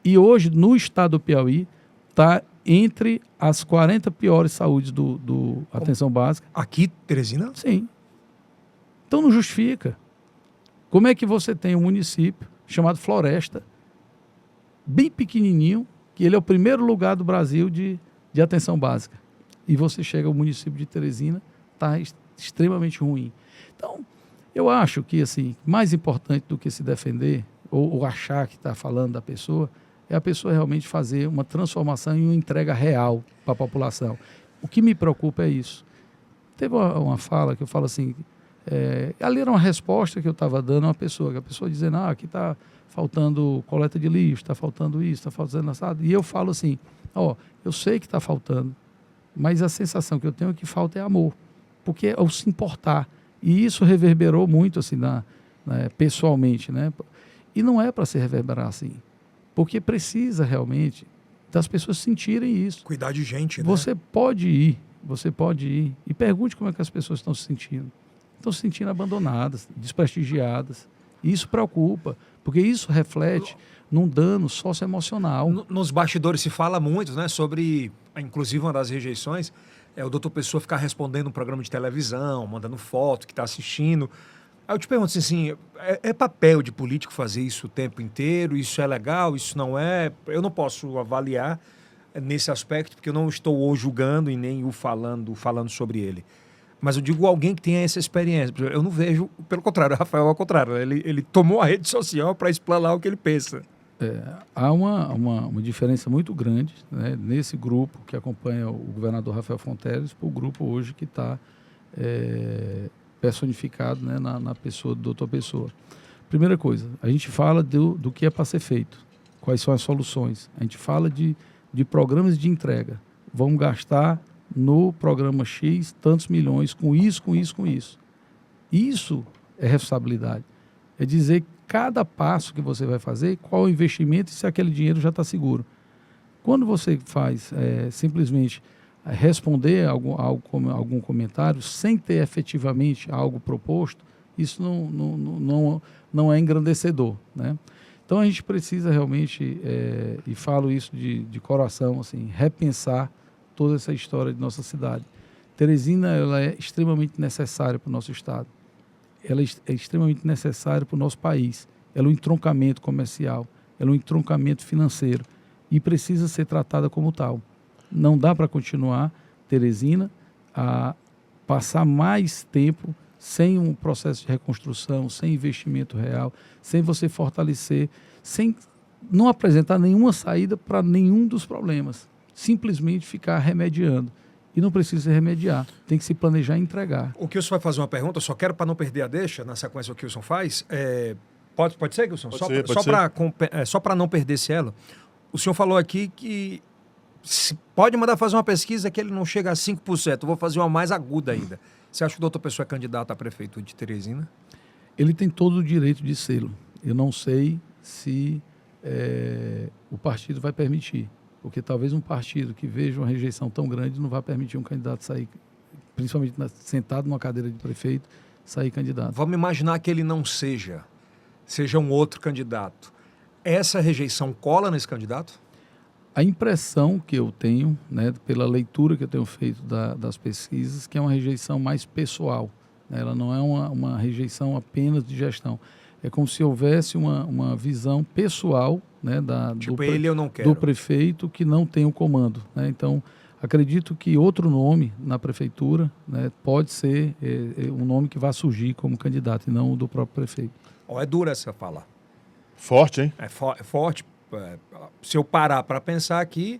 e hoje, no estado do Piauí, está entre as 40 piores saúdes do atenção básica. Aqui, Teresina? Sim. Então não justifica. Como é que você tem um município chamado Floresta, bem pequenininho, que ele é o primeiro lugar do Brasil de atenção básica, e você chega ao município de Teresina, está extremamente ruim. Então, eu acho que, assim, mais importante do que se defender ou achar que está falando da pessoa, é a pessoa realmente fazer uma transformação e uma entrega real para a população. O que me preocupa é isso. Teve uma fala que eu falo assim, ali era uma resposta que eu estava dando a uma pessoa, que a pessoa dizendo, aqui está faltando coleta de lixo, está faltando isso, está faltando assado. E eu falo assim, eu sei que está faltando, mas a sensação que eu tenho é que falta é amor, porque é o se importar. E isso reverberou muito assim, pessoalmente, né? E não é para se reverberar assim, porque precisa realmente das pessoas sentirem isso. Cuidar de gente, né? Você pode ir e pergunte como é que as pessoas estão se sentindo. Estão se sentindo abandonadas, desprestigiadas. E isso preocupa, porque isso reflete num dano socioemocional. Nos bastidores se fala muito, né, sobre, inclusive uma das rejeições, é o doutor Pessoa ficar respondendo um programa de televisão, mandando foto, que está assistindo. Aí eu te pergunto assim, é papel de político fazer isso o tempo inteiro? Isso é legal? Isso não é? Eu não posso avaliar nesse aspecto, porque eu não estou o julgando e nem o falando sobre ele. Mas eu digo alguém que tenha essa experiência. Eu não vejo, pelo contrário, o Rafael ao contrário. Ele tomou a rede social para explanar o que ele pensa. Há uma diferença muito grande, né, nesse grupo que acompanha o governador Rafael Fonteles para o grupo hoje que está personificado, né, na pessoa do doutor Pessoa. Primeira coisa, a gente fala do que é para ser feito, quais são as soluções. A gente fala de programas de entrega. Vamos gastar no programa X tantos milhões com isso, com isso, com isso. Isso é responsabilidade. É dizer cada passo que você vai fazer, qual o investimento e se aquele dinheiro já está seguro. Quando você faz simplesmente responder algum comentário sem ter efetivamente algo proposto, isso não é engrandecedor, né? Então a gente precisa realmente, e falo isso de coração, assim, repensar toda essa história de nossa cidade. Teresina, ela é extremamente necessária para o nosso estado. Ela é extremamente necessária para o nosso país. Ela é um entroncamento comercial, ela é um entroncamento financeiro e precisa ser tratada como tal. Não dá para continuar, Teresina, a passar mais tempo sem um processo de reconstrução, sem investimento real, sem você fortalecer, sem não apresentar nenhuma saída para nenhum dos problemas. Simplesmente ficar remediando. E não precisa remediar, tem que se planejar e entregar. O Kilson vai fazer uma pergunta, eu só quero para não perder a deixa, na sequência o Kilson faz. Pode ser, Kilson? Só para não perder esse elo. O senhor falou aqui que pode mandar fazer uma pesquisa que ele não chega a 5%. Eu vou fazer uma mais aguda ainda. Você acha que o doutor Pessoa é candidato a prefeito de Teresina? Ele tem todo o direito de ser. Eu não sei se o partido vai permitir. Porque talvez um partido que veja uma rejeição tão grande não vai permitir um candidato sair, principalmente sentado numa cadeira de prefeito, sair candidato. Vamos imaginar que ele não seja um outro candidato. Essa rejeição cola nesse candidato? A impressão que eu tenho, né, pela leitura que eu tenho feito das pesquisas, que é uma rejeição mais pessoal, né? Ela não é uma rejeição apenas de gestão. É como se houvesse uma visão pessoal, né, do prefeito que não tem o comando, né? Então, acredito que outro nome na prefeitura, né, pode ser um nome que vai surgir como candidato, e não o do próprio prefeito. É dura essa fala. Forte, hein? É forte. Se eu parar para pensar aqui,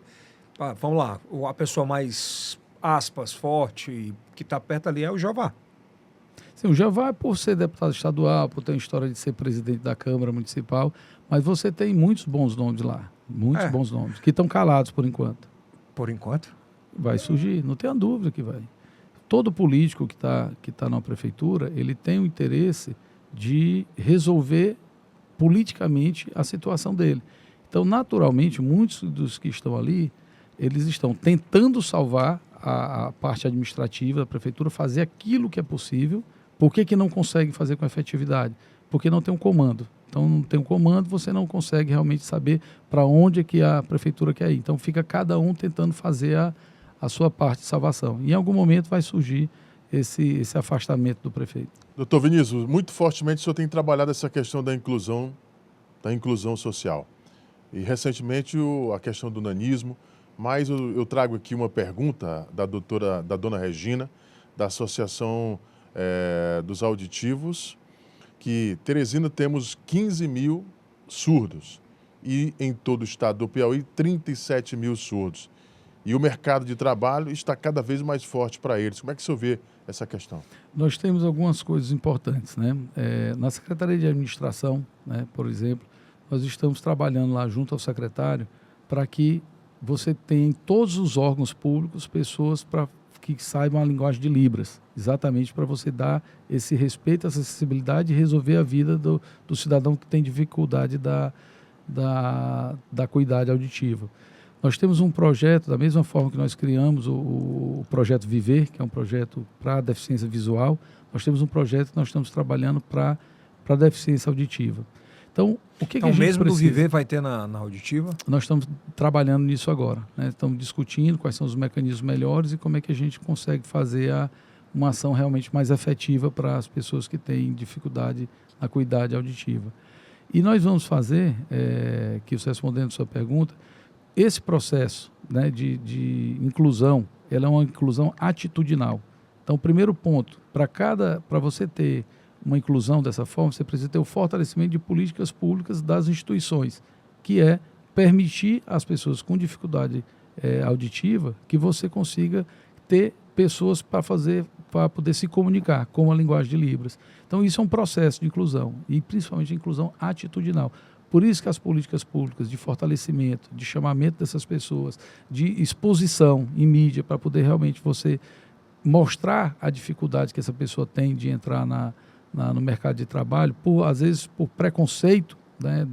vamos lá, a pessoa mais, aspas, forte, que está perto ali é o Jeová. Sim, o Jeová, por ser deputado estadual, por ter uma história de ser presidente da Câmara Municipal, mas você tem muitos bons nomes lá, muitos bons nomes, que estão calados por enquanto. Por enquanto? Vai surgir, não tenha dúvida que vai. Todo político que tá na prefeitura, ele tem o interesse de resolver politicamente a situação dele. Então, naturalmente, muitos dos que estão ali, eles estão tentando salvar a parte administrativa da prefeitura, fazer aquilo que é possível. Por que não consegue fazer com efetividade? Porque não tem um comando. Então, não tem um comando, você não consegue realmente saber para onde é que a prefeitura quer ir. Então, fica cada um tentando fazer a sua parte de salvação. E em algum momento vai surgir esse afastamento do prefeito. Doutor Vinícius, muito fortemente o senhor tem trabalhado essa questão da inclusão social. E recentemente a questão do nanismo, mas eu trago aqui uma pergunta da dona Regina, da Associação dos Auditivos, que Teresina temos 15 mil surdos e em todo o estado do Piauí 37 mil surdos. E o mercado de trabalho está cada vez mais forte para eles. Como é que o senhor vê essa questão? Nós temos algumas coisas importantes, né? Na Secretaria de Administração, né, por exemplo, nós estamos trabalhando lá junto ao secretário para que você tenha em todos os órgãos públicos pessoas que saibam a linguagem de Libras, exatamente para você dar esse respeito, essa acessibilidade e resolver a vida do cidadão que tem dificuldade da acuidade auditiva. Nós temos um projeto, da mesma forma que nós criamos o projeto Viver, que é um projeto para a deficiência visual, nós temos um projeto que nós estamos trabalhando para para deficiência auditiva. Então, o que Então, a gente mesmo precisa? do Viver vai ter na auditiva? Nós estamos trabalhando nisso agora, né? Estamos discutindo quais são os mecanismos melhores e como é que a gente consegue fazer uma ação realmente mais efetiva para as pessoas que têm dificuldade na acuidade auditiva. E nós vamos fazer, que você respondendo a sua pergunta, esse processo, né, de inclusão, ela é uma inclusão atitudinal. Então, o primeiro ponto, para você ter uma inclusão dessa forma, você precisa ter o fortalecimento de políticas públicas das instituições, que é permitir às pessoas com dificuldade auditiva que você consiga ter pessoas para poder se comunicar com a linguagem de Libras. Então, isso é um processo de inclusão, e principalmente inclusão atitudinal. Por isso que as políticas públicas de fortalecimento, de chamamento dessas pessoas, de exposição em mídia, para poder realmente você mostrar a dificuldade que essa pessoa tem de entrar no mercado de trabalho, às vezes por preconceito, né,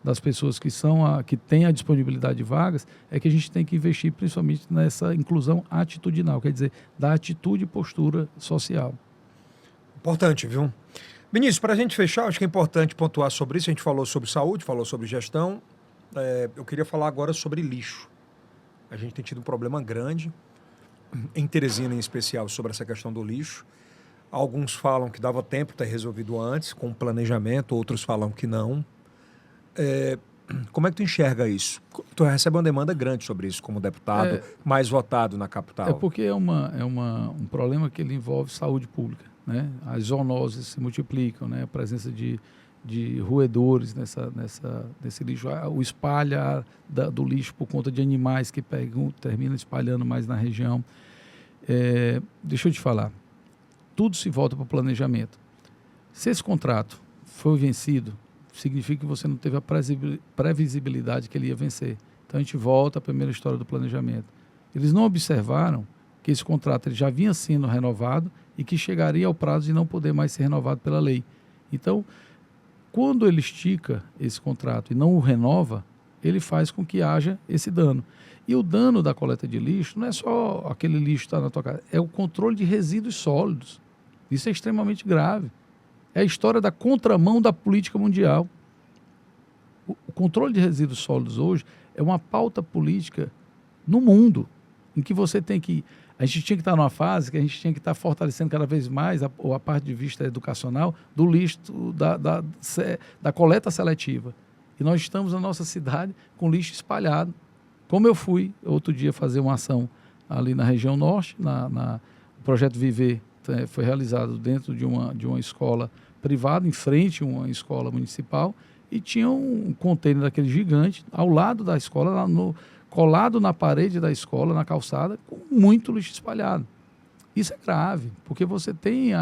das pessoas que têm a disponibilidade de vagas, é que a gente tem que investir principalmente nessa inclusão atitudinal, quer dizer, da atitude e postura social. Importante, viu? Vinícius, para a gente fechar, acho que é importante pontuar sobre isso. A gente falou sobre saúde, falou sobre gestão. Eu queria falar agora sobre lixo. A gente tem tido um problema grande, em Teresina em especial, sobre essa questão do lixo. Alguns falam que dava tempo de ter resolvido antes, com planejamento, outros falam que não. Como é que tu enxerga isso? Tu recebe uma demanda grande sobre isso como deputado, mais votado na capital. É porque é um problema que ele envolve saúde pública, né? As zoonoses se multiplicam, né? A presença de roedores nesse lixo, o espalha do lixo por conta de animais que terminam espalhando mais na região. Deixa eu te falar, tudo se volta para o planejamento. Se esse contrato foi vencido, significa que você não teve a previsibilidade que ele ia vencer. Então a gente volta à primeira história do planejamento. Eles não observaram que esse contrato ele já vinha sendo renovado e que chegaria ao prazo de não poder mais ser renovado pela lei. Então, quando ele estica esse contrato e não o renova, ele faz com que haja esse dano. E o dano da coleta de lixo não é só aquele lixo que está na tua casa, é o controle de resíduos sólidos. Isso é extremamente grave. É a história da contramão da política mundial. O controle de resíduos sólidos hoje é uma pauta política no mundo, em que você tem que... A gente tinha que estar numa fase que a gente tinha que estar fortalecendo cada vez mais a parte de vista educacional do lixo, da coleta seletiva. E nós estamos na nossa cidade com lixo espalhado. Como eu fui outro dia fazer uma ação ali na região norte, o projeto Viver foi realizado dentro de uma escola privada, em frente a uma escola municipal, e tinha um container daquele gigante ao lado da escola, colado na parede da escola, na calçada, com muito lixo espalhado. Isso é grave, porque você tem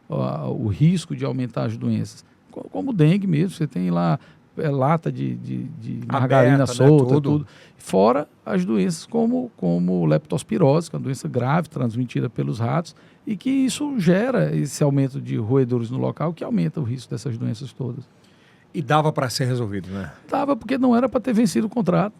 o risco de aumentar as doenças, como o dengue mesmo, você tem lá lata de margarina aberta, solta, né, tudo. Fora as doenças como leptospirose, que é uma doença grave, transmitida pelos ratos, e que isso gera esse aumento de roedores no local, que aumenta o risco dessas doenças todas. E dava para ser resolvido, né? Dava, porque não era para ter vencido o contrato.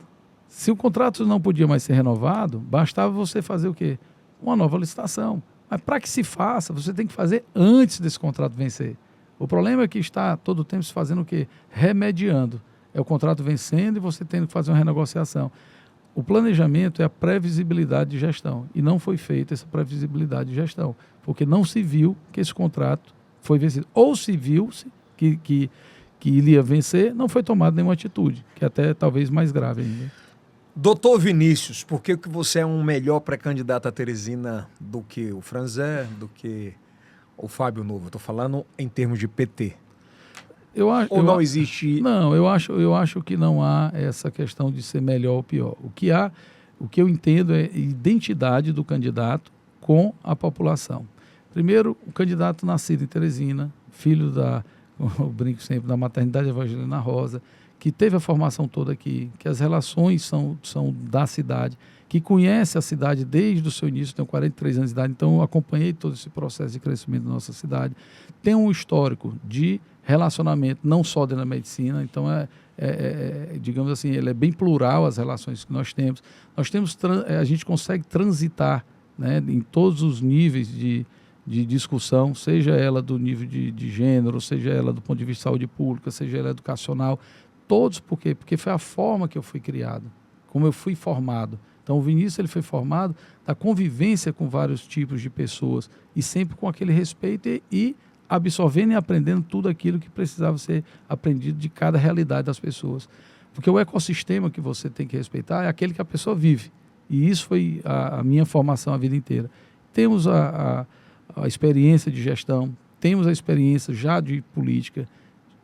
Se o contrato não podia mais ser renovado, bastava você fazer o quê? Uma nova licitação. Mas para que se faça, você tem que fazer antes desse contrato vencer. O problema é que está todo o tempo se fazendo o quê? Remediando. É o contrato vencendo e você tendo que fazer uma renegociação. O planejamento é a previsibilidade de gestão. E não foi feita essa previsibilidade de gestão. Porque não se viu que esse contrato foi vencido. Ou se viu-se que ele ia vencer, não foi tomada nenhuma atitude. Que é até talvez mais grave ainda. Doutor Vinícius, por que você é um melhor pré-candidato a Teresina do que o Franzé, do que o Fábio Novo? Estou falando em termos de PT. Ou não existe... Não, eu acho que não há essa questão de ser melhor ou pior. O que eu entendo é identidade do candidato com a população. Primeiro, o candidato nascido em Teresina, filho eu brinco sempre, da maternidade Evangelina Rosa, que teve a formação toda aqui, que as relações são da cidade, que conhece a cidade desde o seu início, tenho 43 anos de idade, então eu acompanhei todo esse processo de crescimento da nossa cidade. Tem um histórico de relacionamento, não só dentro da medicina, então digamos assim, ele é bem plural as relações que nós temos. A gente consegue transitar, né, em todos os níveis de de discussão, seja ela do nível de gênero, seja ela do ponto de vista de saúde pública, seja ela educacional, todos, por quê? Porque foi a forma que eu fui criado, como eu fui formado. Então o Vinícius ele foi formado da convivência com vários tipos de pessoas e sempre com aquele respeito e absorvendo e aprendendo tudo aquilo que precisava ser aprendido de cada realidade das pessoas. Porque o ecossistema que você tem que respeitar é aquele que a pessoa vive. E isso foi a minha formação a vida inteira. Temos a experiência de gestão, temos a experiência já de política,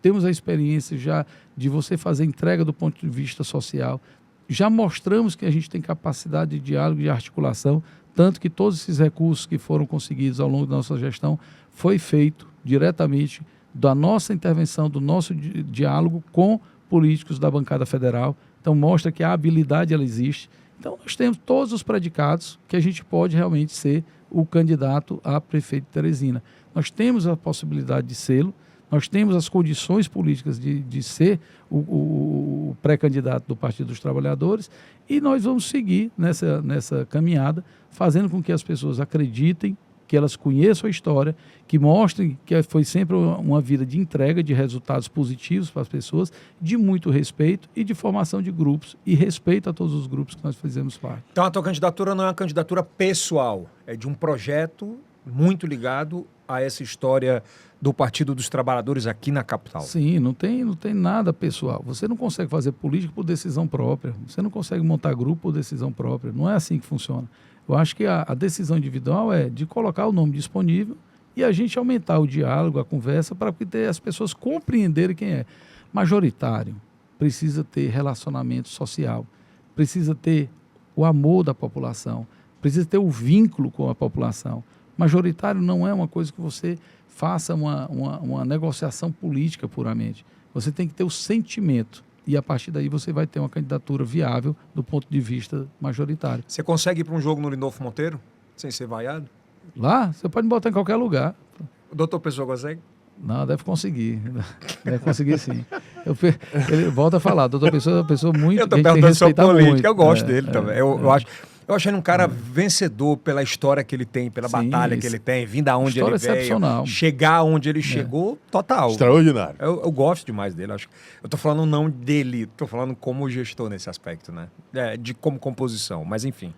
temos a experiência já de você fazer entrega do ponto de vista social. Já mostramos que a gente tem capacidade de diálogo e de articulação, tanto que todos esses recursos que foram conseguidos ao longo da nossa gestão foi feito diretamente da nossa intervenção, do nosso diálogo com políticos da bancada federal. Então mostra que a habilidade ela existe. Então nós temos todos os predicados que a gente pode realmente ser o candidato a prefeito de Teresina. Nós temos a possibilidade de sê-lo, nós temos as condições políticas de ser o pré-candidato do Partido dos Trabalhadores e nós vamos seguir nessa caminhada, fazendo com que as pessoas acreditem, que elas conheçam a história, que mostrem que foi sempre uma vida de entrega de resultados positivos para as pessoas, de muito respeito e de formação de grupos e respeito a todos os grupos que nós fizemos parte. Então a tua candidatura não é uma candidatura pessoal, é de um projeto muito ligado a essa história do Partido dos Trabalhadores aqui na capital. Sim, não tem nada pessoal. Você não consegue fazer política por decisão própria. Você não consegue montar grupo por decisão própria. Não é assim que funciona. Eu acho que a decisão individual é de colocar o nome disponível e a gente aumentar o diálogo, a conversa, para que as pessoas compreenderem quem é. Majoritário precisa ter relacionamento social, precisa ter o amor da população, precisa ter o vínculo com a população. Majoritário não é uma coisa que você faça uma negociação política puramente. Você tem que ter o sentimento e a partir daí você vai ter uma candidatura viável do ponto de vista majoritário. Você consegue ir para um jogo no Lindolfo Monteiro sem ser vaiado? Lá, você pode me botar em qualquer lugar. O doutor Pessoa consegue? Não, deve conseguir. Deve conseguir sim. Ele volta a falar, doutor Pessoa é uma pessoa muito... Eu estou perguntando sobre política, muito. Eu gosto dele também. Eu acho ele um cara vencedor pela história que ele tem, pela batalha que ele tem, vindo da onde ele veio, chegar onde ele chegou, total. Extraordinário. Eu gosto demais dele. Eu tô falando não dele, tô falando como gestor nesse aspecto, né? De como composição, mas enfim.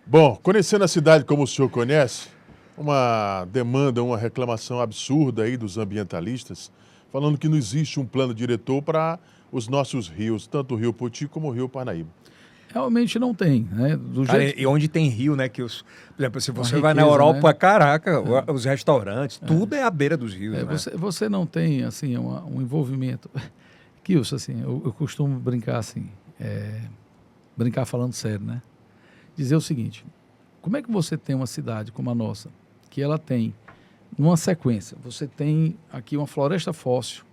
Bom, conhecendo a cidade como o senhor conhece, uma demanda, uma reclamação absurda aí dos ambientalistas, falando que não existe um plano diretor para os nossos rios, tanto o Rio Poti como o Rio Parnaíba. Realmente não tem, né? E onde tem rio, né? Por exemplo, se você vai na Europa, né? Caraca, os restaurantes, tudo é à beira dos rios, né? Você não tem, assim, um envolvimento... Kilson, assim, eu costumo brincar assim, brincar falando sério, né? Dizer o seguinte, como é que você tem uma cidade como a nossa, que ela tem, numa sequência, você tem aqui uma floresta fóssil,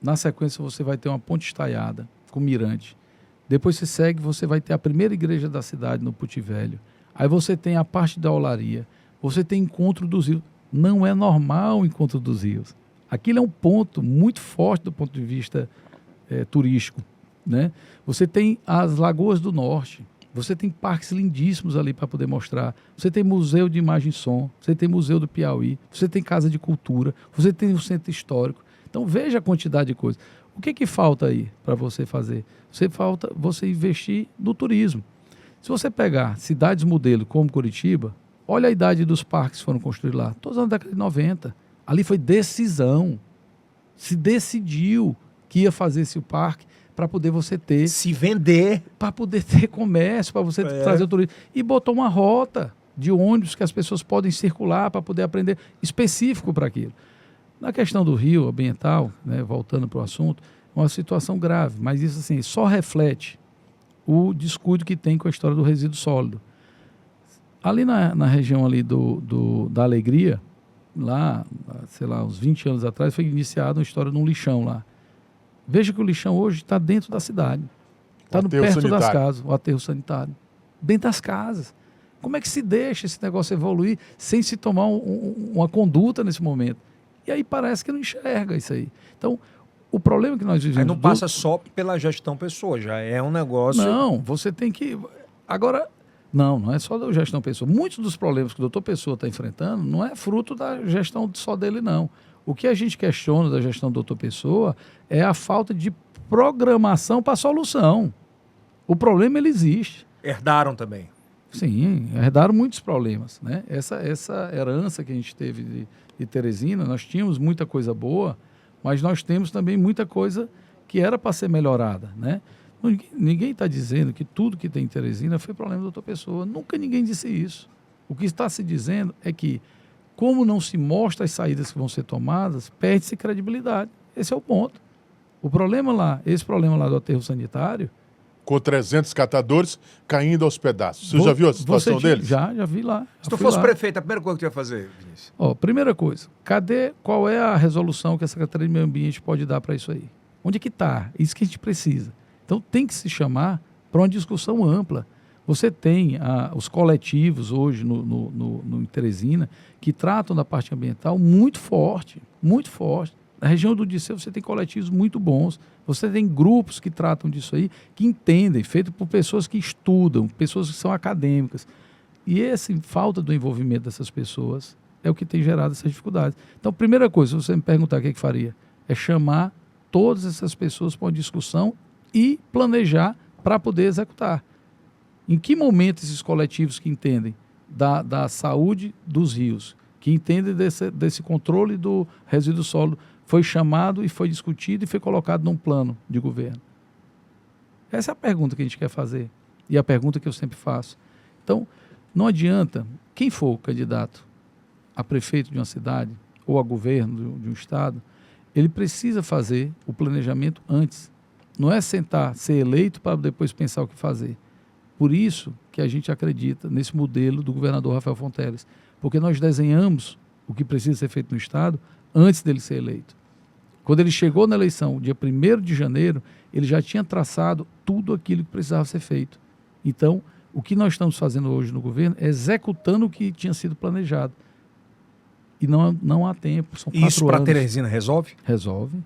na sequência você vai ter uma ponte estaiada com mirante, depois você segue, você vai ter a primeira igreja da cidade no Puti Velho. Aí você tem a parte da olaria. Você tem encontro dos rios. Não é normal o encontro dos rios. Aquilo é um ponto muito forte do ponto de vista turístico, né? Você tem as Lagoas do Norte. Você tem parques lindíssimos ali para poder mostrar. Você tem museu de imagem e som. Você tem museu do Piauí. Você tem casa de cultura. Você tem o centro histórico. Então veja a quantidade de coisas. O que falta aí para você fazer? Falta você investir no turismo. Se você pegar cidades modelo como Curitiba, olha a idade dos parques que foram construídos lá. Todos na década de 90. Ali foi decisão. Se decidiu que ia fazer esse parque para poder você ter... Se vender. Para poder ter comércio, para você trazer o turismo. E botou uma rota de ônibus que as pessoas podem circular para poder aprender específico para aquilo. Na questão do rio ambiental, né, voltando para o assunto, é uma situação grave, mas isso assim, só reflete o descuido que tem com a história do resíduo sólido. Ali na região ali da Alegria, lá, sei lá, uns 20 anos atrás, foi iniciada uma história de um lixão lá. Veja que o lixão hoje está dentro da cidade, está perto das casas, o aterro sanitário, dentro das casas. Como é que se deixa esse negócio evoluir sem se tomar uma conduta nesse momento? E aí parece que não enxerga isso aí. Então, o problema que nós vivemos... Aí não passa só pela gestão pessoa, já é um negócio... Não, você tem que... Agora, Não, não é só da gestão Pessoa. Muitos dos problemas que o doutor Pessoa está enfrentando não é fruto da gestão só dele, não. O que a gente questiona da gestão do doutor Pessoa é a falta de programação para a solução. O problema, ele existe. Herdaram também. Sim, herdaram muitos problemas, né? Essa herança que a gente teve de Teresina, nós tínhamos muita coisa boa, mas nós temos também muita coisa que era para ser melhorada, né? Ninguém está dizendo que tudo que tem em Teresina foi problema da outra pessoa. Nunca ninguém disse isso. O que está se dizendo é que, como não se mostra as saídas que vão ser tomadas, perde-se credibilidade. Esse é o ponto. Esse problema lá do aterro sanitário... Com 300 catadores caindo aos pedaços. Você já viu a situação deles? Já vi lá. Se tu fosse prefeito, a primeira coisa que tu ia fazer, Vinícius? Primeira coisa, qual é a resolução que a Secretaria de Meio Ambiente pode dar para isso aí? Onde é que está? Isso que a gente precisa. Então tem que se chamar para uma discussão ampla. Você tem os coletivos hoje no Teresina que tratam da parte ambiental muito forte, muito forte. Na região do Disseu você tem coletivos muito bons, você tem grupos que tratam disso aí, que entendem, feito por pessoas que estudam, pessoas que são acadêmicas. E essa falta do envolvimento dessas pessoas é o que tem gerado essas dificuldades. Então, primeira coisa, se você me perguntar o que faria, é chamar todas essas pessoas para uma discussão e planejar para poder executar. Em que momento esses coletivos que entendem da saúde dos rios, que entendem desse controle do resíduo sólido, foi chamado e foi discutido e foi colocado num plano de governo? Essa é a pergunta que a gente quer fazer e a pergunta que eu sempre faço. Então, não adianta, quem for o candidato a prefeito de uma cidade ou a governo de um estado, ele precisa fazer o planejamento antes. Não é sentar, ser eleito para depois pensar o que fazer. Por isso que a gente acredita nesse modelo do governador Rafael Fonteles, porque nós desenhamos o que precisa ser feito no estado antes dele ser eleito. Quando ele chegou na eleição, dia 1º de janeiro, ele já tinha traçado tudo aquilo que precisava ser feito. Então, o que nós estamos fazendo hoje no governo é executando o que tinha sido planejado. E não há tempo, são 4 anos. Isso para Teresina resolve? Resolve,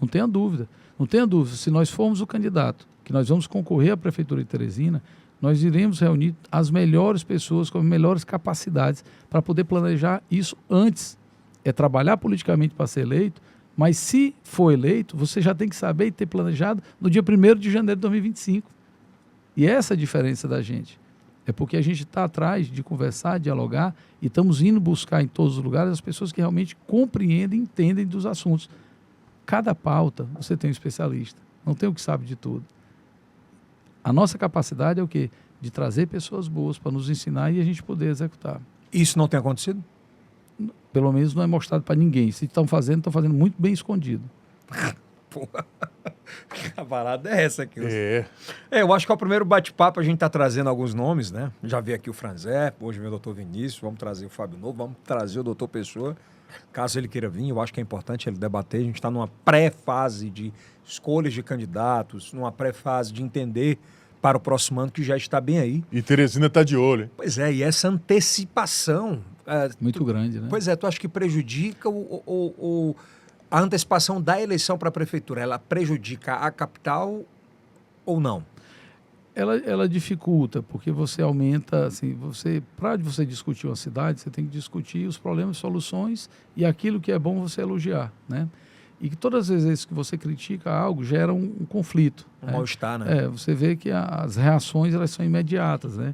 não tenha dúvida. Não tenha dúvida, se nós formos o candidato, que nós vamos concorrer à Prefeitura de Teresina, nós iremos reunir as melhores pessoas com as melhores capacidades para poder planejar isso antes. É trabalhar politicamente para ser eleito, mas se for eleito, você já tem que saber e ter planejado no dia 1º de janeiro de 2025. E essa é a diferença da gente. É porque a gente está atrás de conversar, dialogar, e estamos indo buscar em todos os lugares as pessoas que realmente compreendem e entendem dos assuntos. Cada pauta, você tem um especialista, não tem o que sabe de tudo. A nossa capacidade é o quê? De trazer pessoas boas para nos ensinar e a gente poder executar. Isso não tem acontecido? Pelo menos não é mostrado para ninguém. Se estão fazendo muito bem escondido. Porra, que parada é essa aqui? Eu acho que é o primeiro bate-papo, a gente está trazendo alguns nomes, né? Já vi aqui o Franzé, hoje vem o doutor Vinícius, vamos trazer o Fábio Novo, vamos trazer o doutor Pessoa, caso ele queira vir. Eu acho que é importante ele debater. A gente está numa pré-fase de escolhas de candidatos, numa pré-fase de entender para o próximo ano, que já está bem aí. E Teresina está de olho, hein? Pois é, e essa antecipação... Muito grande, né? Pois é, tu acha que prejudica a antecipação da eleição para a prefeitura? Ela prejudica a capital ou não? Ela dificulta, porque você aumenta, assim, para você discutir uma cidade, você tem que discutir os problemas, soluções e aquilo que é bom você elogiar, né? E que todas as vezes que você critica algo, gera um conflito. Mal-estar, né? Você vê que as reações, elas são imediatas, né?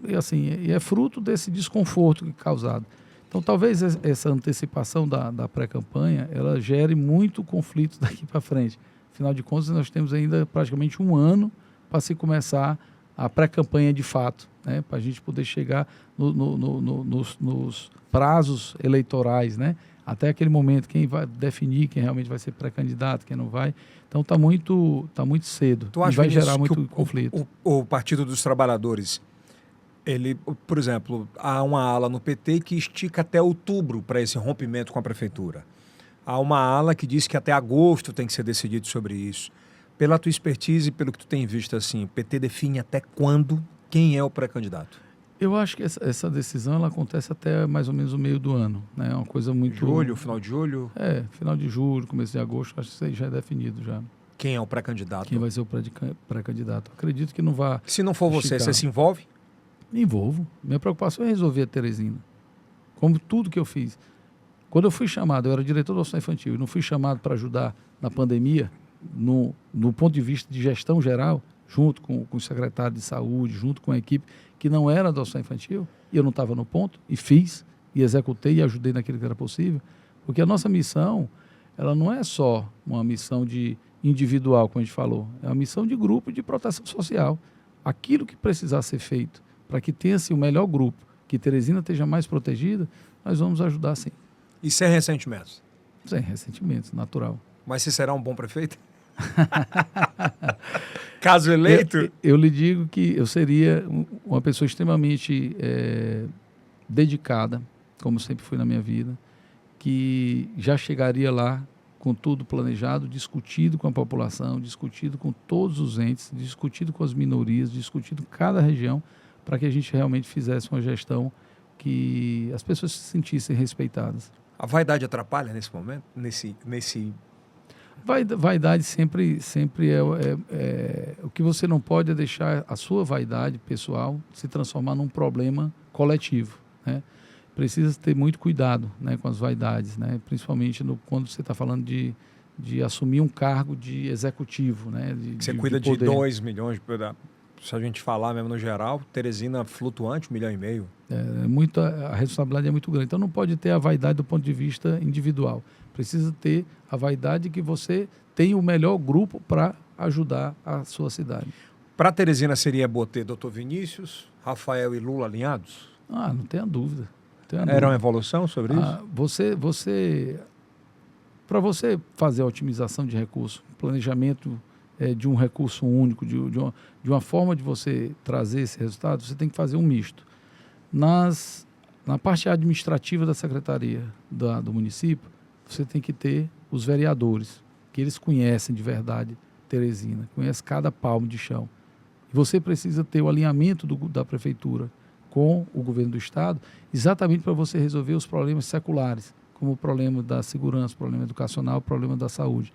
E é fruto desse desconforto que é causado. Então, talvez essa antecipação da pré-campanha, ela gere muito conflito daqui para frente. Afinal de contas, nós temos ainda praticamente 1 ano para se começar a pré-campanha de fato, né? Para a gente poder chegar nos prazos eleitorais, né? Até aquele momento, quem vai definir quem realmente vai ser pré-candidato, quem não vai. Então, está muito cedo. Tu acha, e vai Vinícius, gerar muito que conflito. O Partido dos Trabalhadores, ele, por exemplo, há uma ala no PT que estica até outubro para esse rompimento com a prefeitura. Há uma ala que diz que até agosto tem que ser decidido sobre isso. Pela tua expertise e pelo que tu tem visto, assim, o PT define até quando quem é o pré-candidato? Eu acho que essa decisão ela acontece até mais ou menos o meio do ano, né? É uma coisa muito... Julho, final de julho? Final de julho, começo de agosto, acho que isso aí já é definido já. Quem é o pré-candidato? Quem vai ser o pré-candidato? Acredito que não vai... Se não for você se envolve? Me envolvo. Minha preocupação é resolver a Teresina. Como tudo que eu fiz. Quando eu fui chamado, eu era diretor do Hospital Infantil, e não fui chamado para ajudar na pandemia, no ponto de vista de gestão geral, junto com o secretário de saúde, junto com a equipe que não era do Hospital Infantil, e eu não estava no ponto, e fiz, e executei e ajudei naquilo que era possível, porque a nossa missão, ela não é só uma missão de individual, como a gente falou, é uma missão de grupo de proteção social. Aquilo que precisar ser feito para que tenha-se o melhor grupo, que Teresina esteja mais protegida, nós vamos ajudar sim. E sem ressentimentos? Sem ressentimentos, natural. Mas você será um bom prefeito? Caso eleito? Eu lhe digo que eu seria uma pessoa extremamente dedicada, como sempre fui na minha vida, que já chegaria lá com tudo planejado, discutido com a população, discutido com todos os entes, discutido com as minorias, discutido com cada região, para que a gente realmente fizesse uma gestão que as pessoas se sentissem respeitadas. A vaidade atrapalha nesse momento? Vaidade sempre é o que você não pode é deixar a sua vaidade pessoal se transformar num problema coletivo, né? Precisa ter muito cuidado, né, com as vaidades, né? Principalmente quando você está falando de assumir um cargo de executivo, né? Você cuida de 2 milhões, se a gente falar mesmo no geral, Teresina flutuante, 1,5 milhão. A responsabilidade é muito grande. Então não pode ter a vaidade do ponto de vista individual. Precisa ter a vaidade que você tem o melhor grupo para ajudar a sua cidade. Para Teresina seria bom ter Dr. Vinícius, Rafael e Lula alinhados? Não tenha dúvida. Era uma evolução sobre isso? Para você fazer a otimização de recursos, planejamento de um recurso único, de uma forma de você trazer esse resultado, você tem que fazer um misto. Na parte administrativa da secretaria do município, você tem que ter os vereadores, que eles conhecem de verdade Teresina, conhecem cada palmo de chão. E você precisa ter o alinhamento da prefeitura com o governo do estado, exatamente para você resolver os problemas seculares, como o problema da segurança, o problema educacional, o problema da saúde.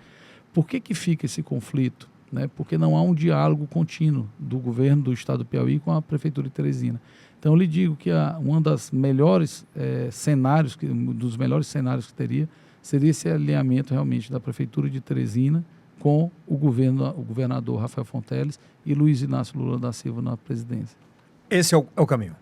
Por que fica esse conflito? Né? Porque não há um diálogo contínuo do governo do estado do Piauí com a prefeitura de Teresina. Então, eu lhe digo que um dos melhores cenários que teria seria esse alinhamento realmente da prefeitura de Teresina com o governador Rafael Fonteles e Luiz Inácio Lula da Silva na presidência. Esse é o caminho?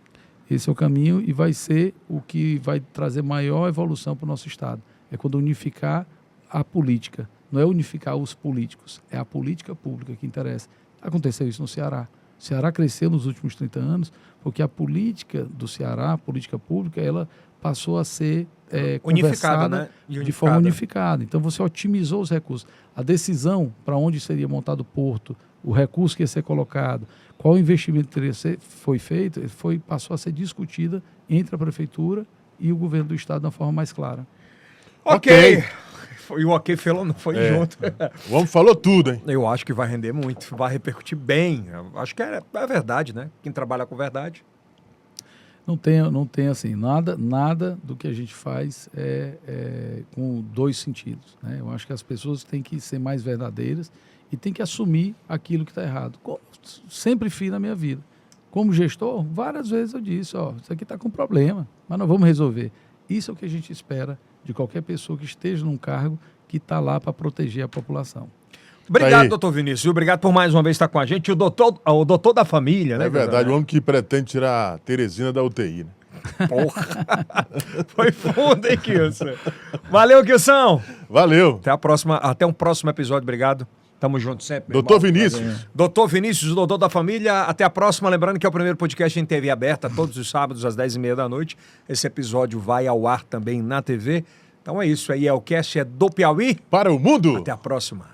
Esse é o caminho e vai ser o que vai trazer maior evolução para o nosso estado. É quando unificar a política. Não é unificar os políticos, é a política pública que interessa. Aconteceu isso no Ceará. O Ceará cresceu nos últimos 30 anos porque a política do Ceará, a política pública, ela passou a ser unificada, né? De forma unificada. Então você otimizou os recursos. A decisão para onde seria montado o porto, o recurso que ia ser colocado, qual investimento foi feito, passou a ser discutida entre a prefeitura e o governo do estado de uma forma mais clara. Ok. E o ok foi junto. O homem falou tudo, hein? Eu acho que vai render muito, vai repercutir bem. Eu acho que é verdade, né? Quem trabalha com verdade. Não tem assim, nada do que a gente faz com dois sentidos, né? Eu acho que as pessoas têm que ser mais verdadeiras e têm que assumir aquilo que está errado. Sempre fiz na minha vida. Como gestor, várias vezes eu disse, isso aqui está com problema, mas nós vamos resolver. Isso é o que a gente espera de qualquer pessoa que esteja num cargo que está lá para proteger a população. Obrigado, doutor Vinícius. Obrigado por mais uma vez estar com a gente. O doutor da família, né? É verdade, o homem que pretende tirar a Teresina da UTI, né? Porra! Foi fundo, hein, Kilson? Valeu, Kilson! Valeu! Até um próximo episódio. Obrigado. Tamo junto sempre. Doutor Vinícius. Doutor Vinícius, o doutor da família. Até a próxima. Lembrando que é o primeiro podcast em TV aberta, todos os sábados às 10h30 da noite. Esse episódio vai ao ar também na TV. Então é isso aí. É o cast do Piauí. Para o mundo. Até a próxima.